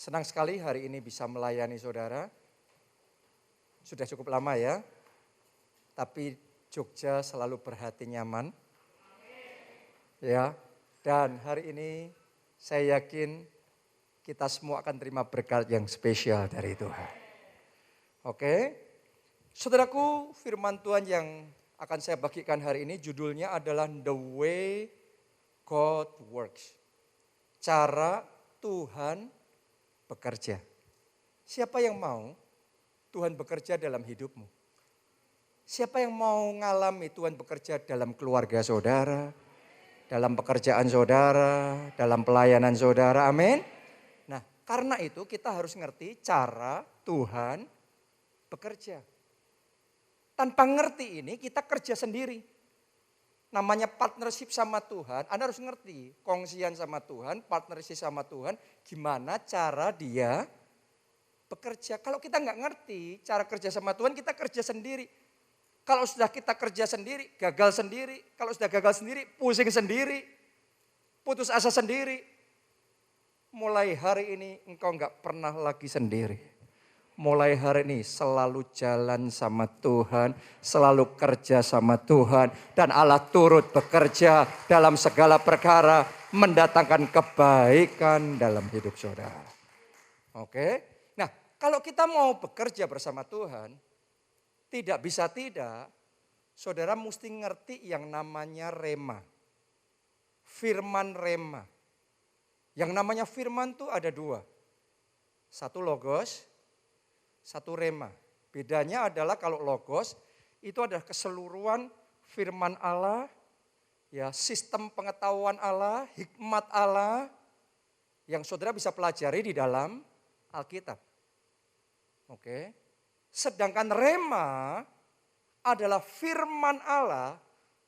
Senang sekali hari ini bisa melayani saudara. Sudah cukup lama ya. Tapi Jogja selalu berhati nyaman. Ya. Dan hari ini saya yakin kita semua akan terima berkat yang spesial dari Tuhan. Oke. Saudaraku, firman Tuhan yang akan saya bagikan hari ini judulnya adalah The Way God Works. Cara Tuhan bekerja. Siapa yang mau Tuhan bekerja dalam hidupmu? Siapa yang mau ngalami Tuhan bekerja dalam keluarga saudara, dalam pekerjaan saudara, dalam pelayanan saudara, amin. Nah, karena itu kita harus ngerti cara Tuhan bekerja. Tanpa ngerti ini kita kerja sendiri. Namanya partnership sama Tuhan, Anda harus ngerti. Kongsian sama Tuhan, partnership sama Tuhan, gimana cara dia bekerja. Kalau kita nggak ngerti cara kerja sama Tuhan, kita kerja sendiri. Kalau sudah kita kerja sendiri, gagal sendiri. Kalau sudah gagal sendiri, pusing sendiri. Putus asa sendiri. Mulai hari ini engkau nggak pernah lagi sendiri. Mulai hari ini selalu jalan sama Tuhan, selalu kerja sama Tuhan. Dan Allah turut bekerja dalam segala perkara, mendatangkan kebaikan dalam hidup saudara. Oke, nah kalau kita mau bekerja bersama Tuhan, tidak bisa tidak, saudara mesti ngerti yang namanya rema. Firman rema. Yang namanya firman itu ada dua. Satu logos, satu rema. Bedanya adalah kalau logos itu adalah keseluruhan firman Allah, ya sistem pengetahuan Allah, hikmat Allah yang saudara bisa pelajari di dalam Alkitab. Oke. Sedangkan rema adalah firman Allah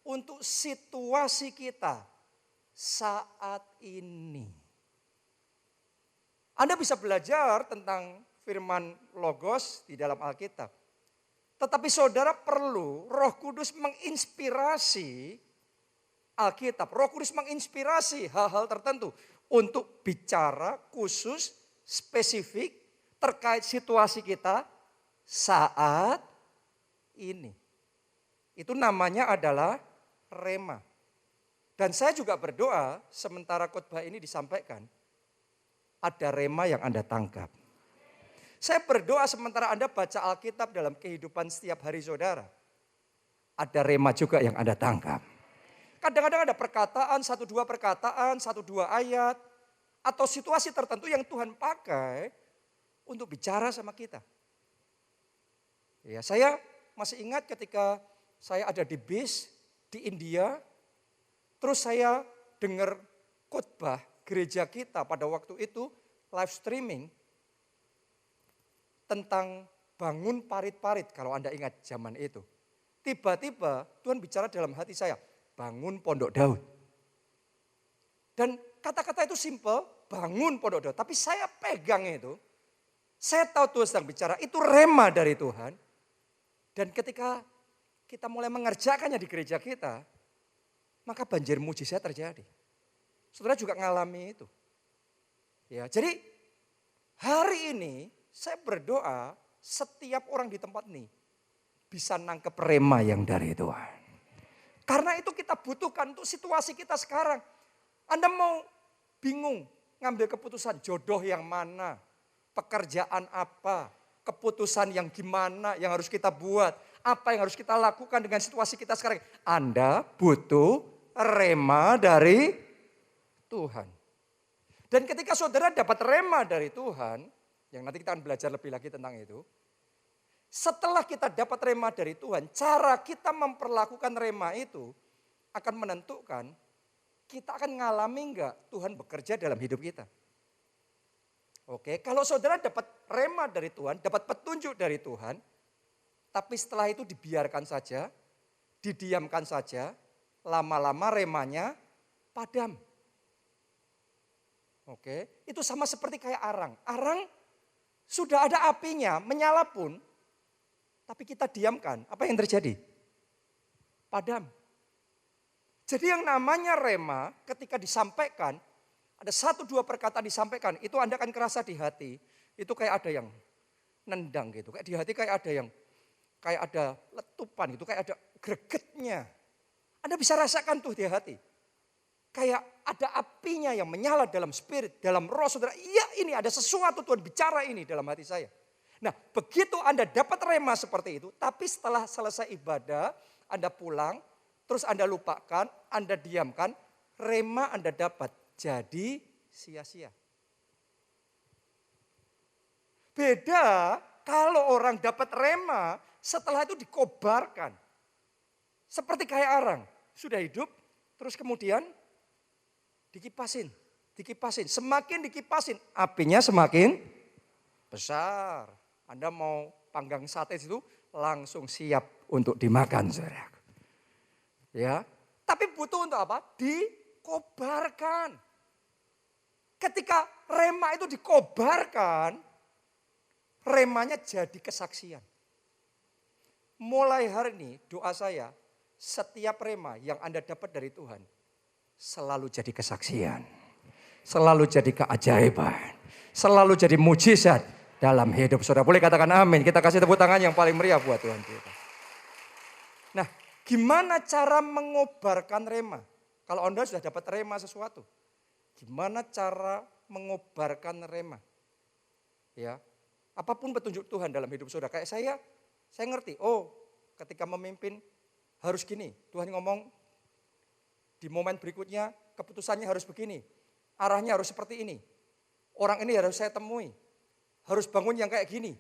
untuk situasi kita saat ini. Anda bisa belajar tentang firman logos di dalam Alkitab. Tetapi saudara perlu Roh Kudus menginspirasi Alkitab. Roh Kudus menginspirasi hal-hal tertentu untuk bicara khusus, spesifik terkait situasi kita saat ini. Itu namanya adalah rema. Dan saya juga berdoa sementara khotbah ini disampaikan, ada rema yang Anda tangkap. Saya berdoa sementara Anda baca Alkitab dalam kehidupan setiap hari saudara. Ada rema juga yang Anda tangkap. Kadang-kadang ada perkataan, satu dua ayat. Atau situasi tertentu yang Tuhan pakai untuk bicara sama kita. Ya, saya masih ingat ketika saya ada di bis di India. Terus saya dengar khotbah gereja kita pada waktu itu live streaming. Tentang bangun parit-parit kalau Anda ingat zaman itu. Tiba-tiba Tuhan bicara dalam hati saya, bangun pondok Daud. Dan kata-kata itu simple, bangun pondok Daud. Tapi saya pegang itu, saya tahu Tuhan sedang bicara, itu rema dari Tuhan. Dan ketika kita mulai mengerjakannya di gereja kita, maka banjir mujizat terjadi. Saudara juga ngalami itu. Ya, jadi hari ini saya berdoa setiap orang di tempat ini bisa nangkep rema yang dari Tuhan. Karena itu kita butuhkan untuk situasi kita sekarang. Anda mau bingung ngambil keputusan jodoh yang mana, pekerjaan apa, keputusan yang gimana yang harus kita buat, apa yang harus kita lakukan dengan situasi kita sekarang. Anda butuh rema dari Tuhan. Dan ketika saudara dapat rema dari Tuhan, yang nanti kita akan belajar lebih lagi tentang itu. Setelah kita dapat rema dari Tuhan, cara kita memperlakukan rema itu akan menentukan kita akan ngalami enggak Tuhan bekerja dalam hidup kita. Oke, kalau saudara dapat rema dari Tuhan, dapat petunjuk dari Tuhan, tapi setelah itu dibiarkan saja, didiamkan saja, lama-lama remanya padam. Oke, itu sama seperti kayak arang. Arang sudah ada apinya, menyala pun, tapi kita diamkan. Apa yang terjadi? Padam. Jadi yang namanya rema ketika disampaikan, Ada 1-2 perkataan disampaikan, itu Anda akan kerasa di hati. Itu kayak ada yang nendang gitu. Kayak di hati kayak ada yang, kayak ada letupan gitu, kayak ada gregetnya. Anda bisa rasakan tuh di hati. Kayak ada apinya yang menyala dalam spirit, dalam roh saudara. Iya, ini ada sesuatu Tuhan bicara ini dalam hati saya. Nah, begitu Anda dapat rema seperti itu, tapi setelah selesai ibadah, Anda pulang, terus Anda lupakan, Anda diamkan, rema Anda dapat jadi sia-sia. Beda kalau orang dapat rema, setelah itu dikobarkan. Seperti kayak arang, sudah hidup, terus kemudian dikipasin. Semakin dikipasin, apinya semakin besar. Anda mau panggang sate itu langsung siap untuk dimakan, saudara. Ya, tapi butuh untuk apa? Dikobarkan. Ketika rema itu dikobarkan, remanya jadi kesaksian. Mulai hari ini doa saya, setiap rema yang Anda dapat dari Tuhan selalu jadi kesaksian. Selalu jadi keajaiban. Selalu jadi mujizat dalam hidup saudara. Boleh katakan amin. Kita kasih tepuk tangan yang paling meriah buat Tuhan kita. Nah, gimana cara mengobarkan rema? Kalau Anda sudah dapat rema sesuatu, gimana cara mengobarkan rema? Ya, apapun petunjuk Tuhan dalam hidup saudara. Kayak saya ngerti, oh ketika memimpin harus gini. Tuhan ngomong di momen berikutnya keputusannya harus begini. Arahnya harus seperti ini. Orang ini harus saya temui. Harus bangun yang kayak gini.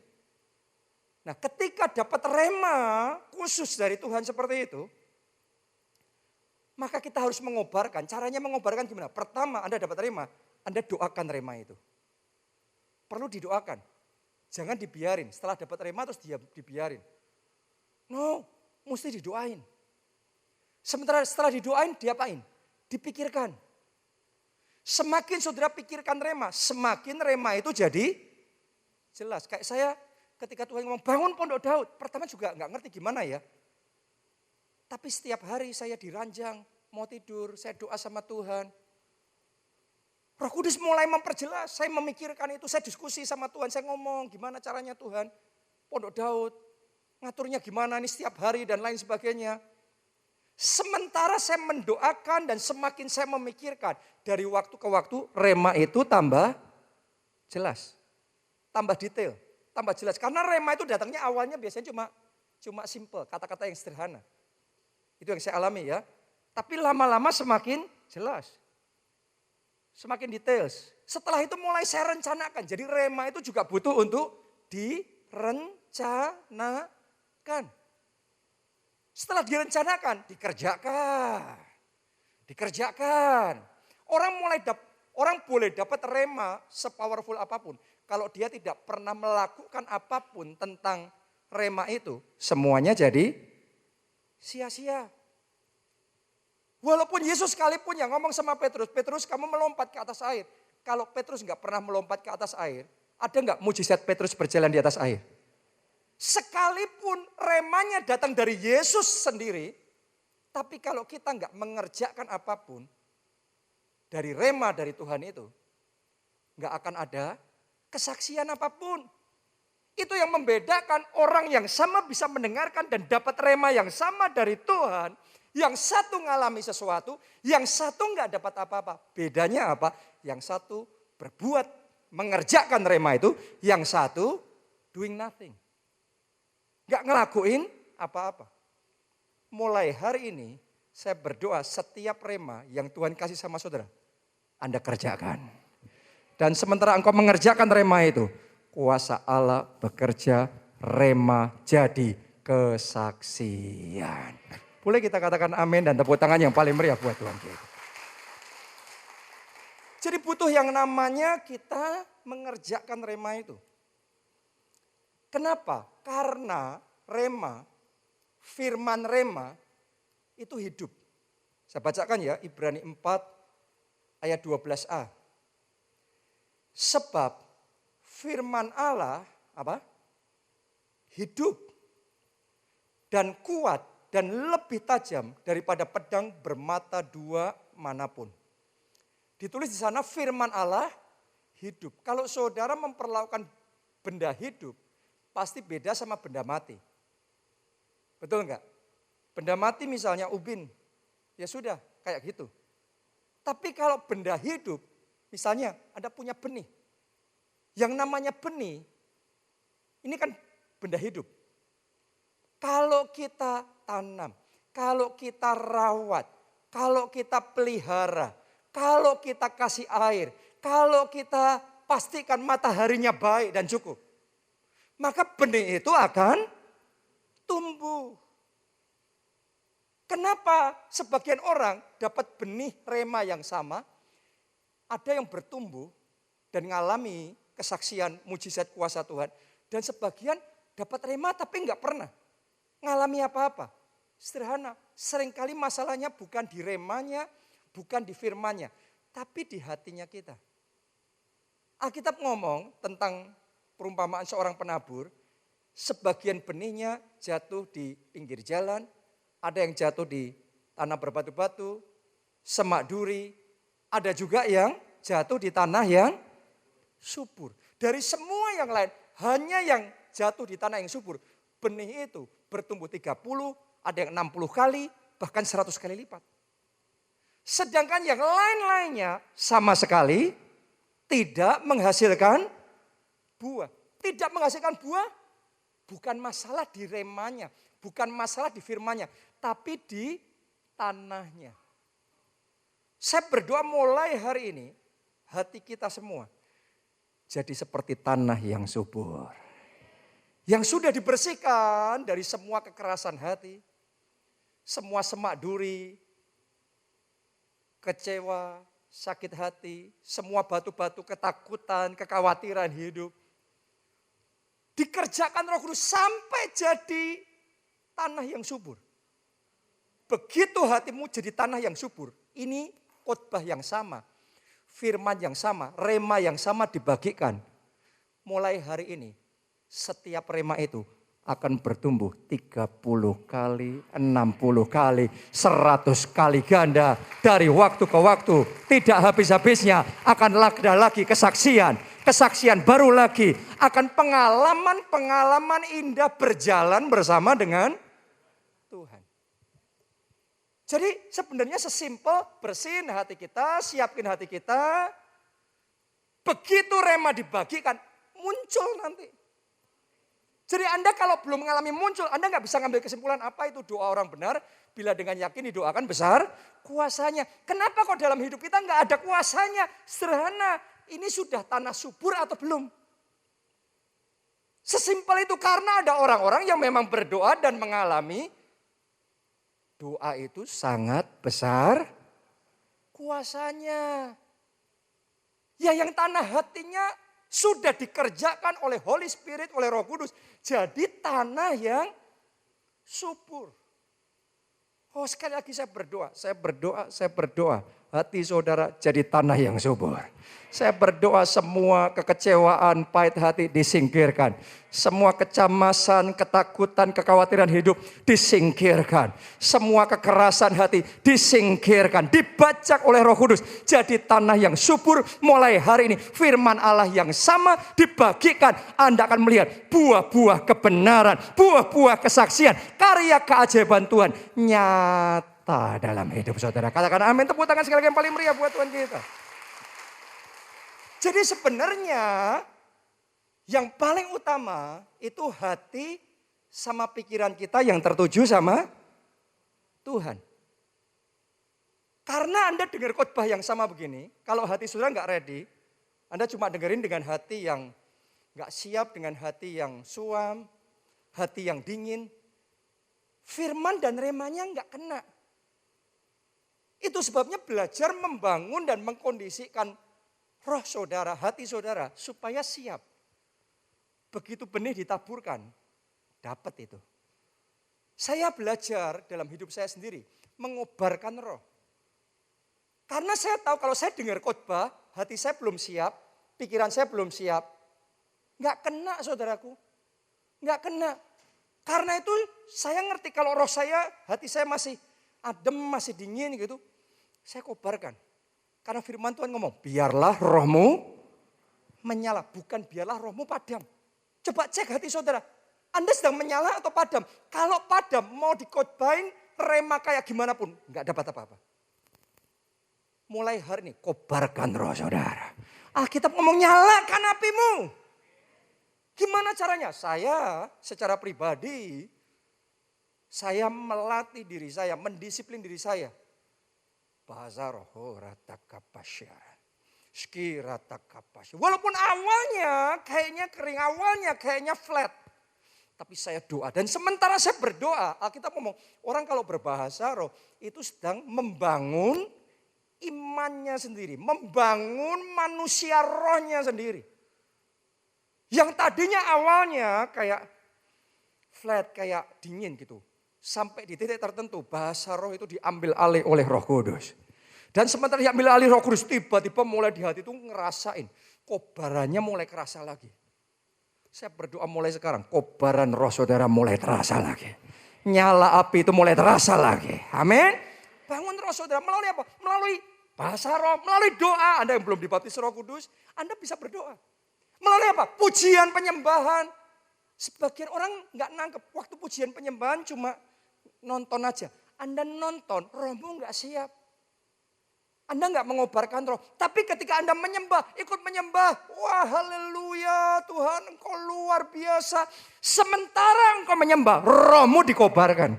Nah, ketika dapat rema khusus dari Tuhan seperti itu, maka kita harus mengobarkan. Caranya mengobarkan gimana? Pertama, Anda dapat rema, Anda doakan rema itu. Perlu didoakan. Jangan dibiarin. Setelah dapat rema terus dibiarin. No, mesti didoain. Setelah didoain, diapain? Dipikirkan. Semakin saudara pikirkan rema, semakin rema itu jadi jelas. Kayak saya ketika Tuhan ngomong bangun Pondok Daud, pertama juga nggak ngerti gimana ya. Tapi setiap hari saya diranjang, mau tidur, saya doa sama Tuhan. Roh Kudus mulai memperjelas, saya memikirkan itu, saya diskusi sama Tuhan, saya ngomong gimana caranya Tuhan. Pondok Daud, ngaturnya gimana nih setiap hari dan lain sebagainya. Sementara saya mendoakan dan semakin saya memikirkan, dari waktu ke waktu rema itu tambah jelas, tambah detail, tambah jelas. Karena rema itu datangnya awalnya biasanya cuma simple, kata-kata yang sederhana. Itu yang saya alami ya. Tapi lama-lama semakin jelas, semakin details. Setelah itu mulai saya rencanakan. Jadi rema itu juga butuh untuk direncanakan. Setelah direncanakan, dikerjakan. Orang boleh dapat rema sepowerful apapun. Kalau dia tidak pernah melakukan apapun tentang rema itu, semuanya jadi sia-sia. Walaupun Yesus sekalipun yang ngomong sama Petrus, Petrus kamu melompat ke atas air. Kalau Petrus nggak pernah melompat ke atas air, ada nggak mujizat Petrus berjalan di atas air? Sekalipun remanya datang dari Yesus sendiri, tapi kalau kita nggak mengerjakan apapun dari rema dari Tuhan itu, nggak akan ada kesaksian apapun. Itu yang membedakan orang yang sama bisa mendengarkan dan dapat rema yang sama dari Tuhan. Yang satu ngalami sesuatu, yang satu nggak dapat apa-apa. Bedanya apa? Yang satu berbuat mengerjakan rema itu, yang satu doing nothing. Gak ngelakuin apa-apa. Mulai hari ini saya berdoa setiap rema yang Tuhan kasih sama saudara, Anda kerjakan. Dan sementara engkau mengerjakan rema itu, kuasa Allah bekerja, rema jadi kesaksian. Boleh kita katakan amin dan tepuk tangan yang paling meriah buat Tuhan kita. Jadi butuh yang namanya kita mengerjakan rema itu. Kenapa? Karena rema, firman rema itu hidup. Saya bacakan ya, Ibrani 4 ayat 12a. Sebab firman Allah apa? Hidup dan kuat dan lebih tajam daripada pedang bermata dua manapun. Ditulis di sana firman Allah hidup. Kalau saudara memperlakukan benda hidup, pasti beda sama benda mati. Betul enggak? Benda mati misalnya ubin, ya sudah kayak gitu. Tapi kalau benda hidup, misalnya Anda punya benih. Yang namanya benih, ini kan benda hidup. Kalau kita tanam, kalau kita rawat, kalau kita pelihara, kalau kita kasih air, kalau kita pastikan mataharinya baik dan cukup, maka benih itu akan tumbuh. Kenapa sebagian orang dapat benih rema yang sama, ada yang bertumbuh dan mengalami kesaksian mujizat kuasa Tuhan, dan sebagian dapat rema tapi enggak pernah ngalami apa-apa. Sederhana, seringkali masalahnya bukan di remanya, bukan di firmannya, tapi di hatinya kita. Alkitab ngomong tentang perumpamaan seorang penabur, sebagian benihnya jatuh di pinggir jalan, ada yang jatuh di tanah berbatu-batu, semak duri, ada juga yang jatuh di tanah yang subur. Dari semua yang lain, hanya yang jatuh di tanah yang subur, benih itu bertumbuh 30, ada yang 60 kali, bahkan 100 kali lipat. Sedangkan yang lain-lainnya sama sekali tidak menghasilkan buah. Tidak menghasilkan buah bukan masalah di remanya, bukan masalah di firmannya, tapi di tanahnya. Saya berdoa mulai hari ini, hati kita semua jadi seperti tanah yang subur. Yang sudah dibersihkan dari semua kekerasan hati, semua semak duri, kecewa, sakit hati, semua batu-batu ketakutan, kekhawatiran hidup. Dikerjakan Roh Kudus sampai jadi tanah yang subur. Begitu hatimu jadi tanah yang subur, ini khotbah yang sama, firman yang sama, rema yang sama dibagikan. Mulai hari ini, setiap rema itu akan bertumbuh 30 kali, 60 kali, 100 kali ganda. Dari waktu ke waktu, tidak habis-habisnya akan ada lagi kesaksian. Kesaksian baru lagi, akan pengalaman-pengalaman indah berjalan bersama dengan Tuhan. Jadi sebenarnya sesimpel bersihin hati kita, siapin hati kita. Begitu rema dibagikan, muncul nanti. Jadi Anda kalau belum mengalami muncul, Anda nggak bisa ngambil kesimpulan apa itu doa orang benar. Bila dengan yakin didoakan besar kuasanya. Kenapa kok dalam hidup kita nggak ada kuasanya? Sederhana, ini sudah tanah subur atau belum? Sesimpel itu, karena ada orang-orang yang memang berdoa dan mengalami doa itu sangat besar kuasanya. Ya yang tanah hatinya sudah dikerjakan oleh Holy Spirit, oleh Roh Kudus. Jadi tanah yang subur. Oh sekali lagi saya berdoa. Hati saudara jadi tanah yang subur. Saya berdoa semua kekecewaan, pahit hati disingkirkan. Semua kecemasan, ketakutan, kekhawatiran hidup disingkirkan. Semua kekerasan hati disingkirkan. Dibajak oleh Roh Kudus. Jadi tanah yang subur mulai hari ini. Firman Allah yang sama dibagikan. Anda akan melihat buah-buah kebenaran, buah-buah kesaksian, karya keajaiban Tuhan nyata dalam hidup saudara. Katakan amin, tepuk tangan sekali lagi yang paling meriah buat Tuhan kita. Jadi sebenarnya yang paling utama itu hati sama pikiran kita yang tertuju sama Tuhan. Karena Anda dengar khotbah yang sama begini, kalau hati saudara nggak ready, Anda cuma dengerin dengan hati yang nggak siap, dengan hati yang suam, hati yang dingin, firman dan remanya nggak kena. Itu sebabnya belajar membangun dan mengkondisikan roh saudara, hati saudara supaya siap. Begitu benih ditaburkan, dapat itu. Saya belajar dalam hidup saya sendiri mengobarkan roh. Karena saya tahu kalau saya dengar khotbah, hati saya belum siap, pikiran saya belum siap. Nggak kena saudaraku, nggak kena. Karena itu saya ngerti kalau roh saya, hati saya masih adem, masih dingin gitu. Saya kobarkan. Karena firman Tuhan ngomong, biarlah rohmu menyala, bukan biarlah rohmu padam. Coba cek hati saudara, Anda sedang menyala atau padam? Kalau padam mau dikhotbahin rema kayak gimana pun, nggak dapat apa-apa. Mulai hari ini kobarkan roh saudara. Alkitab ngomong nyalakan apimu. Gimana caranya? Saya secara pribadi, saya melatih diri saya, mendisiplin diri saya. Bahasa roh ratakapasya. Skiratakapasya. Walaupun awalnya kayaknya kering, awalnya kayaknya flat. Tapi saya doa. Dan sementara saya berdoa, Alkitab ngomong, orang kalau berbahasa roh itu sedang membangun imannya sendiri. Membangun manusia rohnya sendiri. Yang tadinya awalnya kayak flat, kayak dingin gitu. Sampai di titik tertentu bahasa roh itu diambil alih oleh Roh Kudus. Dan sementara diambil alih Roh Kudus, tiba-tiba mulai di hati itu ngerasain. Kobarannya mulai kerasa lagi. Saya berdoa mulai sekarang, kobaran roh saudara mulai terasa lagi. Nyala api itu mulai terasa lagi. Amin. Bangun roh saudara melalui apa? Melalui bahasa roh, melalui doa. Anda yang belum dibaptis Roh Kudus, Anda bisa berdoa. Melalui apa? Pujian, penyembahan. Sebagian orang nggak nangkep waktu pujian penyembahan cuma nonton aja. Anda nonton, rohmu nggak siap. Anda nggak mengobarkan roh. Tapi ketika Anda menyembah, ikut menyembah. Wah haleluya Tuhan engkau luar biasa. Sementara engkau menyembah, rohmu dikobarkan.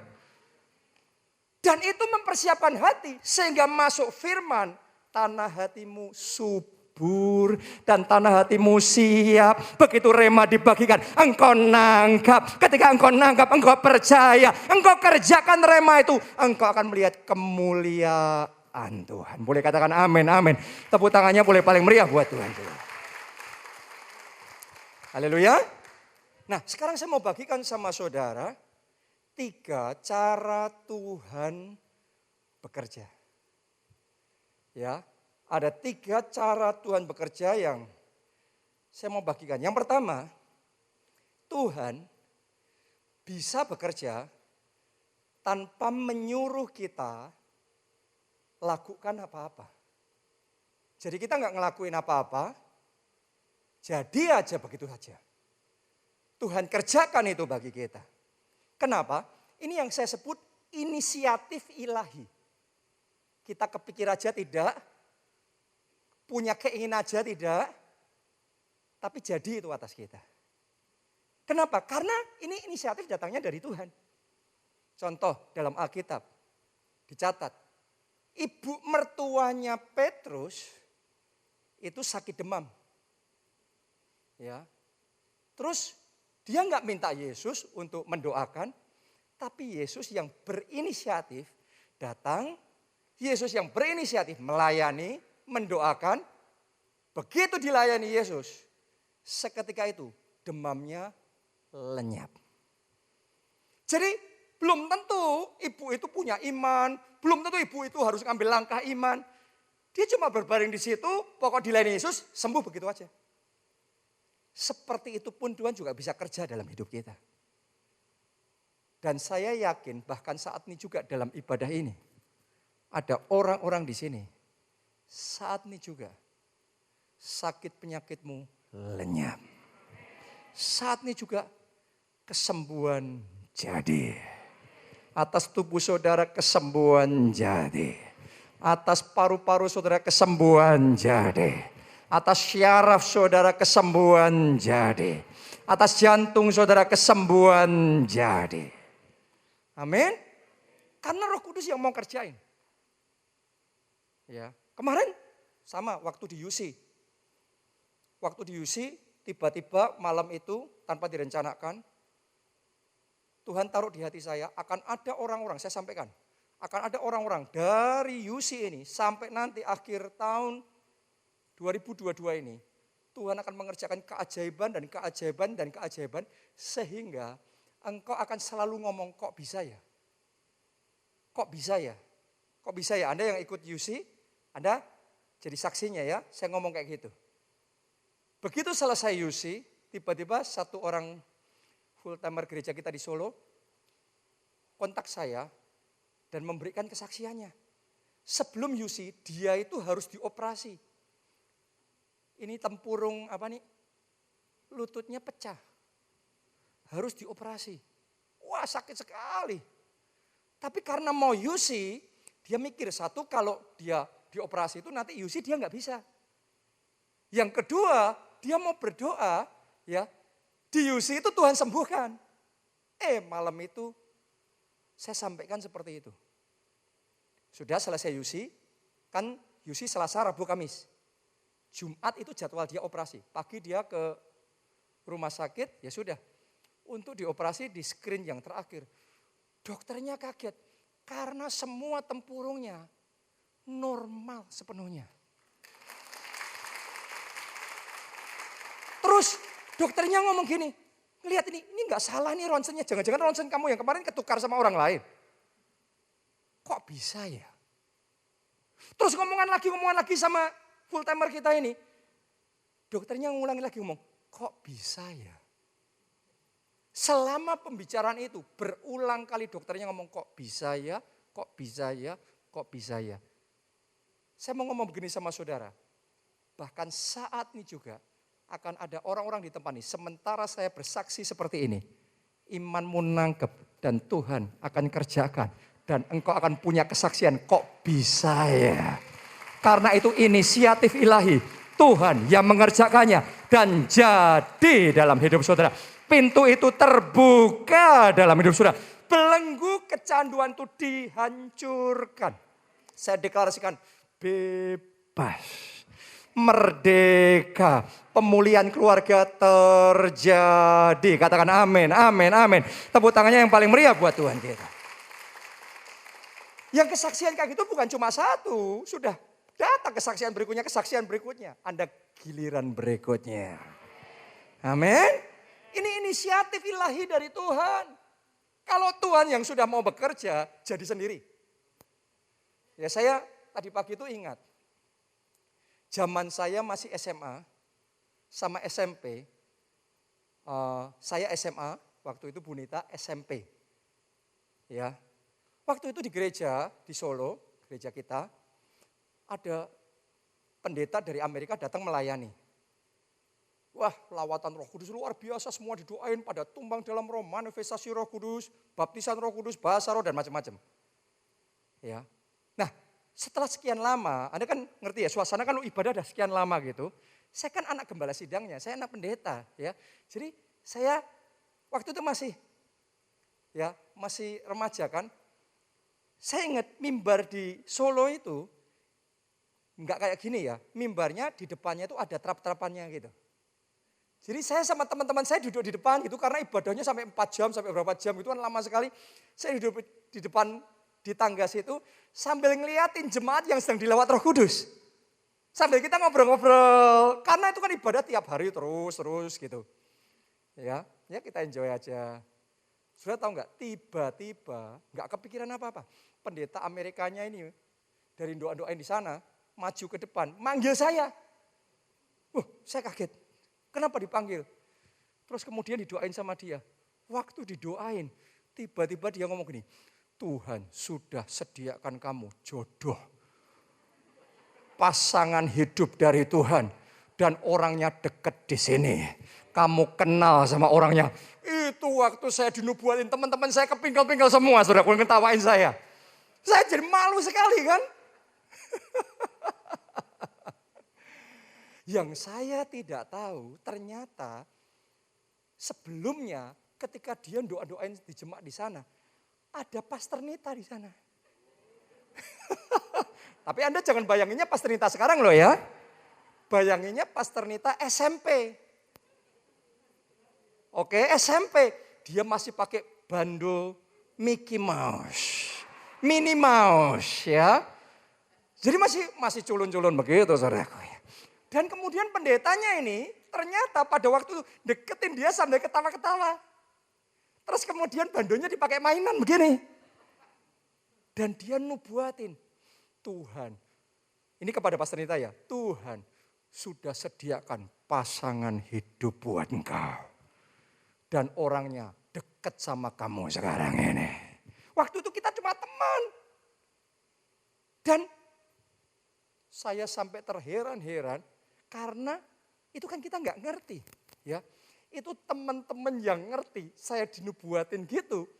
Dan itu mempersiapkan hati sehingga masuk firman. Tanah hatimu subur dan tanah hatimu siap. Begitu rema dibagikan, engkau nangkap. Ketika engkau nangkap, engkau percaya. Engkau kerjakan rema itu. Engkau akan melihat kemuliaan Tuhan. Boleh katakan amin, amin. Tepuk tangannya boleh paling meriah buat Tuhan. Haleluya. Nah sekarang saya mau bagikan sama saudara 3 cara Tuhan bekerja. Ya, ada 3 cara Tuhan bekerja yang saya mau bagikan. Yang pertama, Tuhan bisa bekerja tanpa menyuruh kita lakukan apa-apa. Jadi kita nggak ngelakuin apa-apa, jadi aja begitu saja. Tuhan kerjakan itu bagi kita. Kenapa? Ini yang saya sebut inisiatif ilahi. Kita kepikir aja tidak, punya keinginan aja tidak, tapi jadi itu atas kita. Kenapa? Karena ini inisiatif datangnya dari Tuhan. Contoh dalam Alkitab, dicatat. Ibu mertuanya Petrus itu sakit demam. Ya. Terus dia nggak minta Yesus untuk mendoakan, tapi Yesus yang berinisiatif datang, Yesus yang berinisiatif melayani, mendoakan. Begitu dilayani Yesus, seketika itu demamnya lenyap. Jadi belum tentu ibu itu punya iman, belum tentu ibu itu harus ngambil langkah iman. Dia cuma berbaring di situ, pokok dilayani Yesus, sembuh begitu aja. Seperti itu pun Tuhan juga bisa kerja dalam hidup kita. Dan saya yakin bahkan saat ini juga dalam ibadah ini, ada orang-orang di sini, saat ini juga sakit penyakitmu lenyap. Saat ini juga kesembuhan jadi. Atas tubuh saudara kesembuhan jadi. Atas paru-paru saudara kesembuhan jadi. Atas syaraf saudara kesembuhan jadi. Atas jantung saudara kesembuhan jadi. Amin. Karena Roh Kudus yang mau kerjain. Ya, kemarin sama waktu di UC. Waktu di UC tiba-tiba malam itu tanpa direncanakan Tuhan taruh di hati saya akan ada orang-orang, saya sampaikan. Akan ada orang-orang dari UC ini sampai nanti akhir tahun 2022 ini. Tuhan akan mengerjakan keajaiban dan keajaiban dan keajaiban. Sehingga engkau akan selalu ngomong kok bisa ya? Kok bisa ya? Kok bisa ya? Anda yang ikut UC, Anda jadi saksinya ya. Saya ngomong kayak gitu. Begitu selesai UC, tiba-tiba satu orang full timer gereja kita di Solo kontak saya dan memberikan kesaksiannya. Sebelum UC, dia itu harus dioperasi. Ini tempurung lututnya pecah. Harus dioperasi. Wah, sakit sekali. Tapi karena mau UC, dia mikir satu, kalau dia dioperasi itu nanti UC dia nggak bisa. Yang kedua, dia mau berdoa, ya, di UC itu Tuhan sembuhkan. Malam itu saya sampaikan seperti itu. Sudah selesai UC, kan UC Selasa, Rabu, Kamis. Jumat itu jadwal dia operasi. Pagi dia ke rumah sakit, ya sudah. Untuk dioperasi di screen yang terakhir. Dokternya kaget, karena semua tempurungnya normal sepenuhnya. Terus dokternya ngomong gini, lihat ini nggak salah nih ronsennya, jangan-jangan ronsen kamu yang kemarin ketukar sama orang lain. Kok bisa ya? Terus ngomongan lagi sama full timer kita ini. Dokternya ngulangi lagi ngomong, kok bisa ya? Selama pembicaraan itu berulang kali dokternya ngomong kok bisa ya, kok bisa ya, kok bisa ya. Saya mau ngomong begini sama saudara. Bahkan saat ini juga akan ada orang-orang di tempat ini. Sementara saya bersaksi seperti ini. Imanmu nangkep dan Tuhan akan kerjakan. Dan engkau akan punya kesaksian, kok bisa ya. Karena itu inisiatif ilahi, Tuhan yang mengerjakannya. Dan jadi dalam hidup saudara, pintu itu terbuka dalam hidup saudara. Belenggu kecanduan itu dihancurkan. Saya deklarasikan, bebas, merdeka, pemulihan keluarga terjadi. Katakan amin, amin, amin. Tepuk tangannya yang paling meriah buat Tuhan kita. Yang kesaksian kayak gitu bukan cuma satu, sudah datang kesaksian berikutnya. Ada giliran berikutnya. Amin. Ini inisiatif ilahi dari Tuhan. Kalau Tuhan yang sudah mau bekerja, jadi sendiri. Ya saya tadi pagi itu ingat. Zaman saya masih SMA sama SMP. Saya SMA, waktu itu Bunita SMP. Ya. Waktu itu di gereja di Solo, gereja kita, ada pendeta dari Amerika datang melayani. Wah, lawatan Roh Kudus luar biasa, semua didoain, pada tumbang dalam roh, manifestasi Roh Kudus, baptisan Roh Kudus, bahasa roh dan macam-macam. Ya. Nah, setelah sekian lama, Anda kan ngerti ya, suasana kan ibadah udah sekian lama gitu. Saya kan anak gembala sidangnya, saya anak pendeta, ya. Jadi saya waktu itu masih remaja kan. Saya ingat mimbar di Solo itu enggak kayak gini ya, mimbarnya di depannya itu ada trap-trapannya gitu. Jadi saya sama teman-teman saya duduk di depan gitu karena ibadahnya sampai 4 jam, sampai berapa jam gitu kan lama sekali. Saya duduk di depan di tangga situ sambil ngeliatin jemaat yang sedang dilawat Roh Kudus. Sambil kita ngobrol-ngobrol, karena itu kan ibadah tiap hari terus gitu. Ya kita enjoy aja. Sudah tahu nggak? Tiba-tiba nggak kepikiran apa-apa. Pendeta Amerikanya ini dari doa-doain di sana maju ke depan, manggil saya. Saya kaget. Kenapa dipanggil? Terus kemudian didoain sama dia. Waktu didoain, tiba-tiba dia ngomong gini, Tuhan sudah sediakan kamu jodoh. Pasangan hidup dari Tuhan dan orangnya deket di sini. Kamu kenal sama orangnya. Itu waktu saya dinubuatin teman-teman saya kepinggal-pinggal semua, saudara, ngetawain saya. Saya jadi malu sekali kan. Yang saya tidak tahu ternyata sebelumnya ketika dia doa-doain di jemaat di sana, ada Pastor Nita di sana. Tapi Anda jangan bayanginnya Pastor Nita sekarang loh ya. Bayanginnya Pastor Nita SMP. Oke, SMP. Dia masih pakai bando Mickey Mouse. Minnie Mouse ya. Jadi masih culun-culun begitu saudaraku ya. Dan kemudian pendetanya ini ternyata pada waktu deketin dia sambil ketawa-ketawa. Terus kemudian bandonya dipakai mainan begini. Dan dia nubuatin, Tuhan, ini kepada Pastor Nita ya, Tuhan sudah sediakan pasangan hidup buat engkau. Dan orangnya deket sama kamu sekarang ini. Waktu itu kita cuma teman. Dan saya sampai terheran-heran karena itu kan kita nggak ngerti. Ya, itu teman-teman yang ngerti, saya dinubuatin gitu.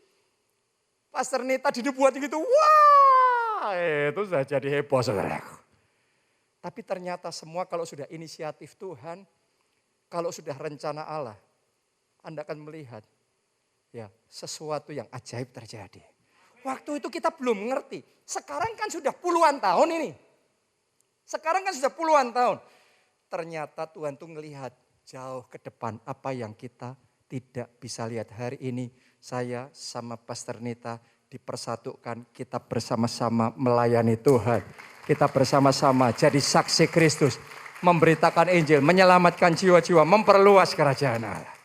Pastor Nita dinubuatin gitu, wah itu sudah jadi heboh saudaraku. Tapi ternyata semua kalau sudah inisiatif Tuhan, kalau sudah rencana Allah, Anda akan melihat ya sesuatu yang ajaib terjadi. Waktu itu kita belum ngerti. Sekarang kan sudah puluhan tahun ini. Ternyata Tuhan tuh ngelihat jauh ke depan apa yang kita tidak bisa lihat. Hari ini saya sama Pastor Nita dipersatukan. Kita bersama-sama melayani Tuhan. Kita bersama-sama jadi saksi Kristus. Memberitakan Injil, menyelamatkan jiwa-jiwa, memperluas kerajaan Allah.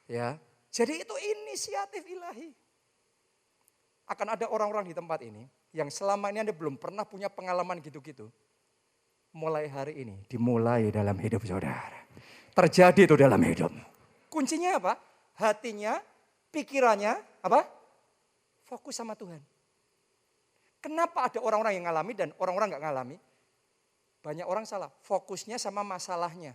Ya, jadi itu inisiatif ilahi. Akan ada orang-orang di tempat ini yang selama ini Anda belum pernah punya pengalaman gitu-gitu. Mulai hari ini dimulai dalam hidup saudara. Terjadi itu dalam hidup. Kuncinya apa? Hatinya, pikirannya, apa? Fokus sama Tuhan. Kenapa ada orang-orang yang ngalami dan orang-orang gak ngalami? Banyak orang salah, fokusnya sama masalahnya.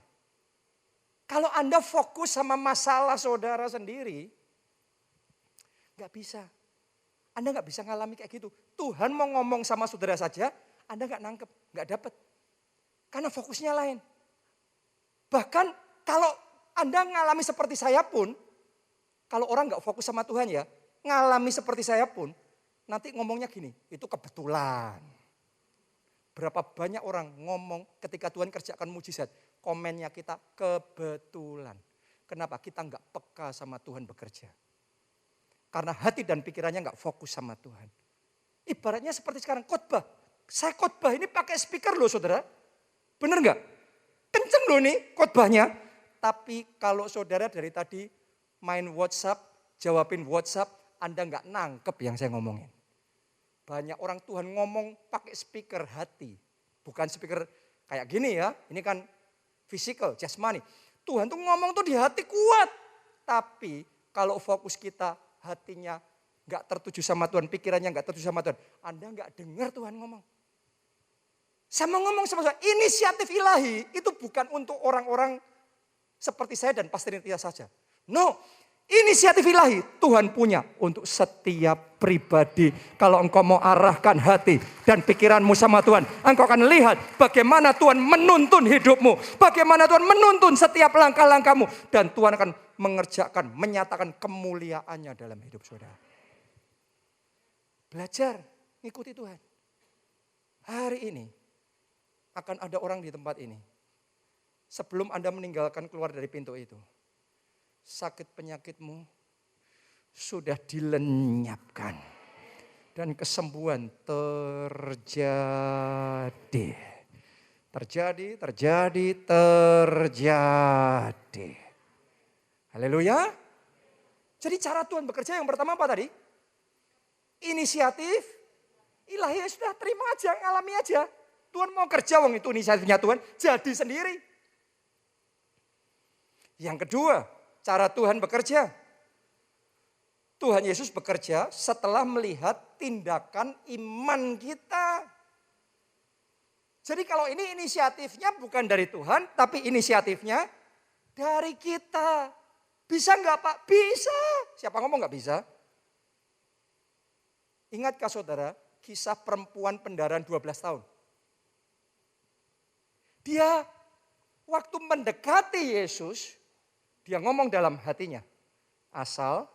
Kalau Anda fokus sama masalah saudara sendiri, gak bisa. Anda gak bisa ngalami kayak gitu. Tuhan mau ngomong sama saudara saja, Anda gak nangkep, gak dapet. Karena fokusnya lain. Bahkan kalau Anda ngalami seperti saya pun, kalau orang gak fokus sama Tuhan ya, ngalami seperti saya pun, nanti ngomongnya gini, itu kebetulan. Berapa banyak orang ngomong ketika Tuhan kerjakan mujizat, komennya kita kebetulan. Kenapa? Kita gak peka sama Tuhan bekerja. Karena hati dan pikirannya gak fokus sama Tuhan. Ibaratnya seperti sekarang khotbah. Saya khotbah ini pakai speaker loh saudara. Bener gak? Kenceng loh nih khotbahnya. Tapi kalau saudara dari tadi main WhatsApp, jawabin WhatsApp, Anda gak nangkep yang saya ngomongin. Banyak orang Tuhan ngomong pakai speaker hati. Bukan speaker kayak gini ya. Ini kan physical, jasmani. Tuhan tuh ngomong tuh di hati kuat. Tapi kalau fokus kita hatinya gak tertuju sama Tuhan, pikirannya gak tertuju sama Tuhan, Anda gak dengar Tuhan ngomong. Saya mau ngomong sama saya, inisiatif ilahi itu bukan untuk orang-orang seperti saya dan Pastor Nita saja. No, inisiatif ilahi Tuhan punya untuk setiap pribadi. Kalau engkau mau arahkan hati dan pikiranmu sama Tuhan, engkau akan lihat bagaimana Tuhan menuntun hidupmu. Bagaimana Tuhan menuntun setiap langkah-langkahmu. Dan Tuhan akan mengerjakan, menyatakan kemuliaannya dalam hidup saudara. Belajar, ngikuti Tuhan. Hari ini akan ada orang di tempat ini. Sebelum Anda meninggalkan keluar dari pintu itu, sakit penyakitmu sudah dilenyapkan. Dan kesembuhan terjadi. Terjadi. Haleluya. Jadi cara Tuhan bekerja yang pertama apa tadi? Inisiatif ilahi, ya sudah terima aja, ngalami aja. Tuhan mau kerja, wong itu inisiatifnya Tuhan, jadi sendiri. Yang kedua, cara Tuhan bekerja. Tuhan Yesus bekerja setelah melihat tindakan iman kita. Jadi kalau ini inisiatifnya bukan dari Tuhan, tapi inisiatifnya dari kita. Bisa enggak Pak? Bisa. Siapa ngomong enggak bisa? Ingatkah saudara kisah perempuan pendaraan 12 tahun? Dia waktu mendekati Yesus, dia ngomong dalam hatinya, asal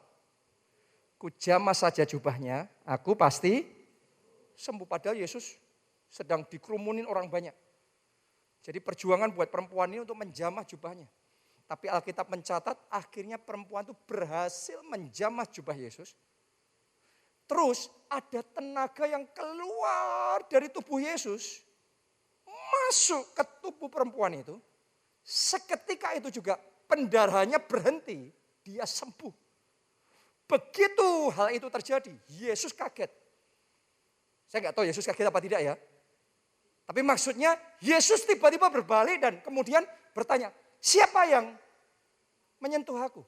ku jamah saja jubahnya, aku pasti sembuh. Padahal Yesus sedang dikerumunin orang banyak. Jadi perjuangan buat perempuan ini untuk menjamah jubahnya. Tapi Alkitab mencatat akhirnya perempuan itu berhasil menjamah jubah Yesus. Terus ada tenaga yang keluar dari tubuh Yesus. Masuk ke tubuh perempuan itu. Seketika itu juga pendarahannya berhenti. Dia sembuh. Begitu hal itu terjadi, Yesus kaget. Saya nggak tahu Yesus kaget apa tidak ya. Tapi maksudnya Yesus tiba-tiba berbalik dan kemudian bertanya, siapa yang menyentuh aku?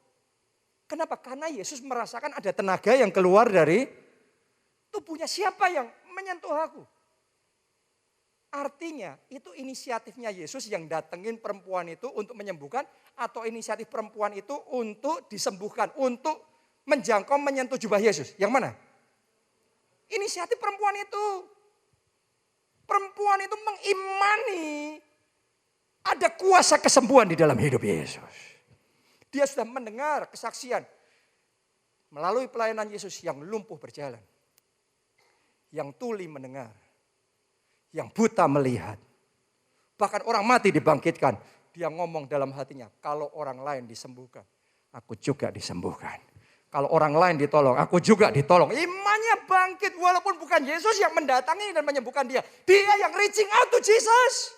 Kenapa? Karena Yesus merasakan ada tenaga yang keluar dari tubuhnya. Siapa yang menyentuh aku? Artinya itu inisiatifnya Yesus yang datengin perempuan itu untuk menyembuhkan, atau inisiatif perempuan itu untuk disembuhkan, untuk menjangkau menyentuh jubah Yesus. Yang mana? Inisiatif perempuan itu. Perempuan itu mengimani ada kuasa kesembuhan di dalam hidup Yesus. Dia sudah mendengar kesaksian melalui pelayanan Yesus yang lumpuh berjalan, yang tuli mendengar, yang buta melihat. Bahkan orang mati dibangkitkan. Dia ngomong dalam hatinya, kalau orang lain disembuhkan, aku juga disembuhkan. Kalau orang lain ditolong, aku juga ditolong. Imannya bangkit walaupun bukan Yesus yang mendatangi dan menyembuhkan dia. Dia yang reaching out to Jesus.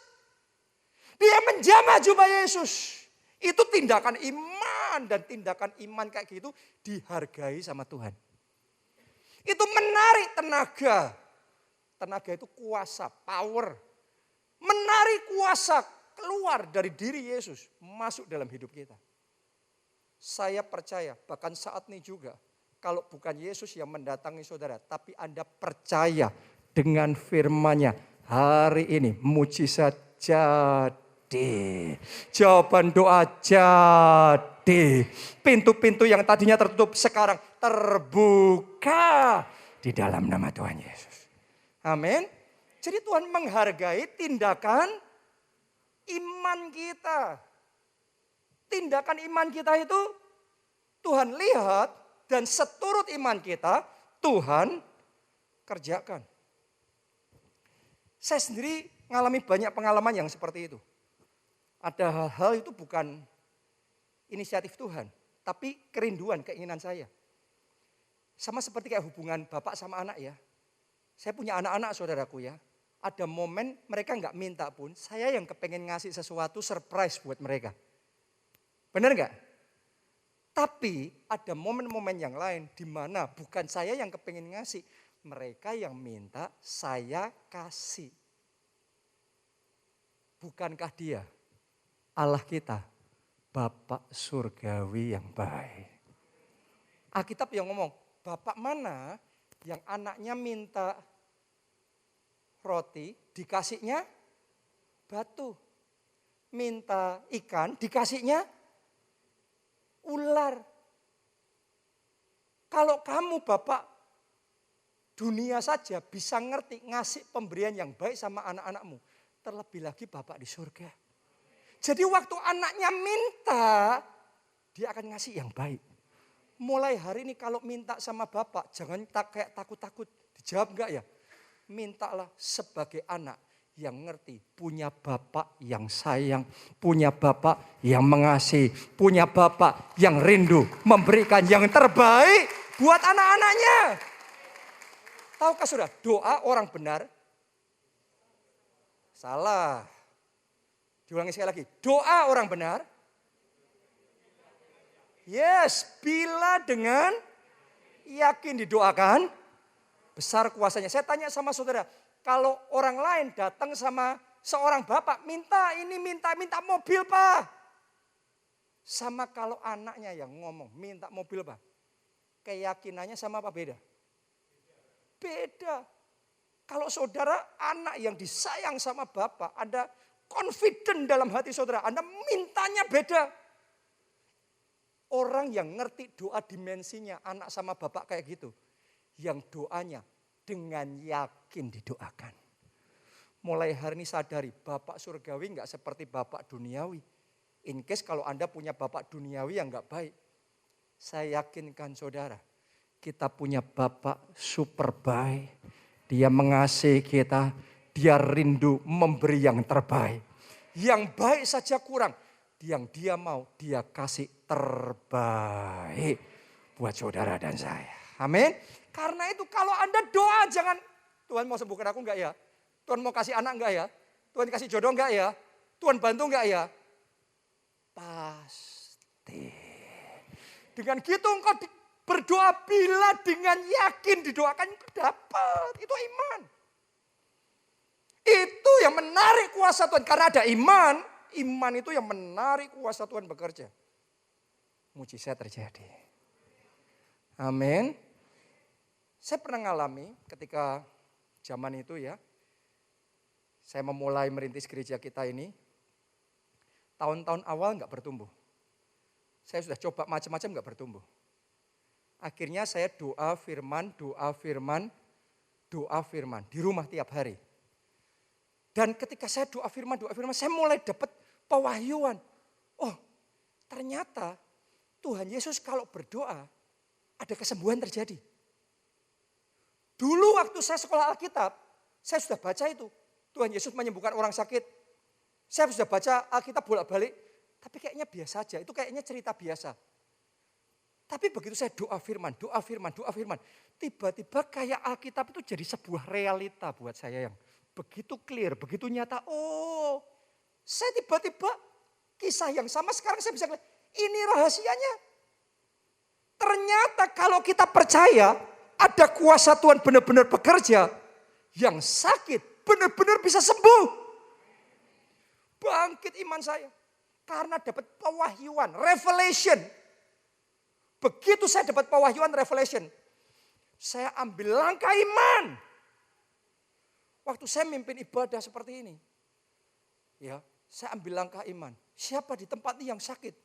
Dia menjamah jubah Yesus. Itu tindakan iman, dan tindakan iman kayak gitu dihargai sama Tuhan. Itu menarik tenaga. Tenaga itu kuasa, power. Menarik kuasa keluar dari diri Yesus masuk dalam hidup kita. Saya percaya bahkan saat ini juga, kalau bukan Yesus yang mendatangi saudara, tapi Anda percaya dengan firman-Nya, hari ini mujizat jadi. Jawaban doa jadi. Pintu-pintu yang tadinya tertutup sekarang terbuka di dalam nama Tuhan Yesus. Amin. Jadi Tuhan menghargai tindakan iman kita. Tindakan iman kita itu Tuhan lihat, dan seturut iman kita Tuhan kerjakan. Saya sendiri mengalami banyak pengalaman yang seperti itu. Ada hal-hal itu bukan inisiatif Tuhan, tapi kerinduan, keinginan saya. Sama seperti kayak hubungan bapak sama anak ya. Saya punya anak-anak saudaraku ya. Ada momen mereka nggak minta pun, saya yang kepengen ngasih sesuatu surprise buat mereka. Benar nggak? Tapi ada momen-momen yang lain di mana bukan saya yang kepengen ngasih, mereka yang minta saya kasih. Bukankah Dia, Allah kita, Bapak surgawi yang baik? Alkitab yang ngomong, bapak mana yang anaknya minta roti, dikasihnya batu. Minta ikan, dikasihnya ular. Kalau kamu bapak dunia saja bisa ngerti ngasih pemberian yang baik sama anak-anakmu, terlebih lagi bapak di surga. Jadi waktu anaknya minta, dia akan ngasih yang baik. Mulai hari ini kalau minta sama bapak, jangan kayak takut-takut. Dijawab enggak ya? Mintalah sebagai anak yang ngerti, punya bapak yang sayang, punya bapak yang mengasihi, punya bapak yang rindu memberikan yang terbaik buat anak-anaknya. Tahukah saudara, doa orang benar salah. Diulangi sekali lagi, doa orang benar. Yes, bila dengan yakin didoakan, besar kuasanya. Saya tanya sama saudara, kalau orang lain datang sama seorang bapak, minta ini, minta mobil pak. Sama kalau anaknya yang ngomong, minta mobil pak. Keyakinannya sama apa beda? Beda. Kalau saudara anak yang disayang sama bapak, ada confident dalam hati saudara, Anda mintanya beda. Orang yang ngerti doa dimensinya anak sama bapak kayak gitu. Yang doanya dengan yakin didoakan. Mulai hari ini sadari bapak surgawi enggak seperti bapak duniawi. In case kalau Anda punya bapak duniawi yang enggak baik. Saya yakinkan saudara, kita punya bapak super baik. Dia mengasihi kita, dia rindu memberi yang terbaik. Yang baik saja kurang. Yang dia mau, dia kasih terbaik buat saudara dan saya. Amin. Karena itu kalau Anda doa jangan, Tuhan mau sembuhkan aku enggak ya? Tuhan mau kasih anak enggak ya? Tuhan kasih jodoh enggak ya? Tuhan bantu enggak ya? Pasti. Dengan gitu engkau berdoa bila dengan yakin didoakan dapat. Itu iman. Itu yang menarik kuasa Tuhan. Karena ada iman. Iman itu yang menarik kuasa Tuhan bekerja. Mujizat terjadi. Amin. Saya pernah ngalami ketika zaman itu ya. Saya memulai merintis gereja kita ini, tahun-tahun awal enggak bertumbuh. Saya sudah coba macam-macam enggak bertumbuh. Akhirnya saya doa firman di rumah tiap hari. Dan ketika saya doa firman, saya mulai dapat pewahyuan. Oh, ternyata Tuhan Yesus kalau berdoa, ada kesembuhan terjadi. Dulu waktu saya sekolah Alkitab, saya sudah baca itu. Tuhan Yesus menyembuhkan orang sakit. Saya sudah baca Alkitab bolak-balik, tapi kayaknya biasa aja. Itu kayaknya cerita biasa. Tapi begitu saya doa firman, tiba-tiba kayak Alkitab itu jadi sebuah realita buat saya yang begitu clear, begitu nyata. Oh, saya tiba-tiba kisah yang sama sekarang saya bisa lihat. Ini rahasianya. Ternyata kalau kita percaya ada kuasa Tuhan benar-benar bekerja, yang sakit benar-benar bisa sembuh. Bangkit iman saya. Karena dapat pewahyuan, revelation. Begitu saya dapat pewahyuan revelation, saya ambil langkah iman. Waktu saya mimpin ibadah seperti ini, ya, saya ambil langkah iman. Siapa di tempat ini yang sakit?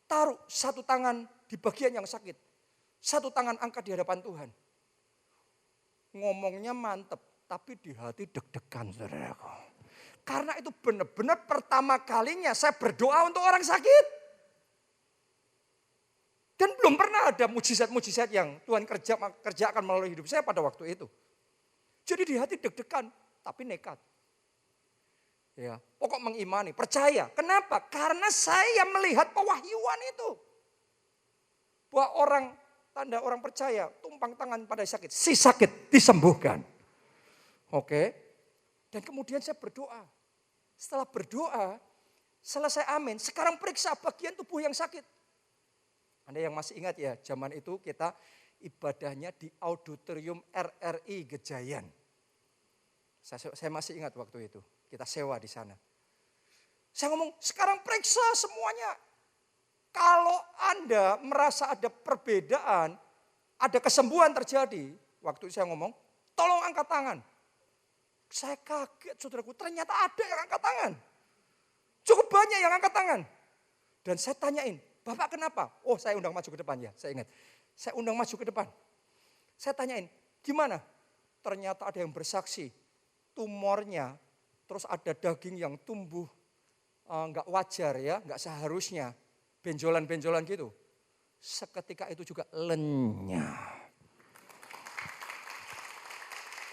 Taruh satu tangan di bagian yang sakit. Satu tangan angkat di hadapan Tuhan. Ngomongnya mantep, tapi di hati deg-degan, saudaraku. Karena itu benar-benar pertama kalinya saya berdoa untuk orang sakit. Dan belum pernah ada mujizat-mujizat yang Tuhan kerjakan melalui hidup saya pada waktu itu. Jadi di hati deg-degan, tapi nekat. Ya, pokok mengimani, percaya. Kenapa? Karena saya melihat pewahyuan itu. Bahwa tanda orang percaya, tumpang tangan pada sakit. Si sakit disembuhkan. Oke. Dan kemudian saya berdoa. Setelah berdoa, selesai amin. Sekarang periksa bagian tubuh yang sakit. Anda yang masih ingat ya, zaman itu kita ibadahnya di auditorium RRI Gejayan. Saya masih ingat waktu itu, kita sewa di sana. Saya ngomong, sekarang periksa semuanya. Kalau Anda merasa ada perbedaan, ada kesembuhan terjadi, waktu saya ngomong, tolong angkat tangan. Saya kaget, saudaraku, ternyata ada yang angkat tangan. Cukup banyak yang angkat tangan. Dan saya tanyain, Bapak kenapa? Oh, saya undang maju ke depan ya, saya ingat. Saya undang maju ke depan. Saya tanyain, gimana? Ternyata ada yang bersaksi, tumornya, terus ada daging yang tumbuh nggak wajar ya, nggak seharusnya, benjolan-benjolan gitu. Seketika itu juga lenyap.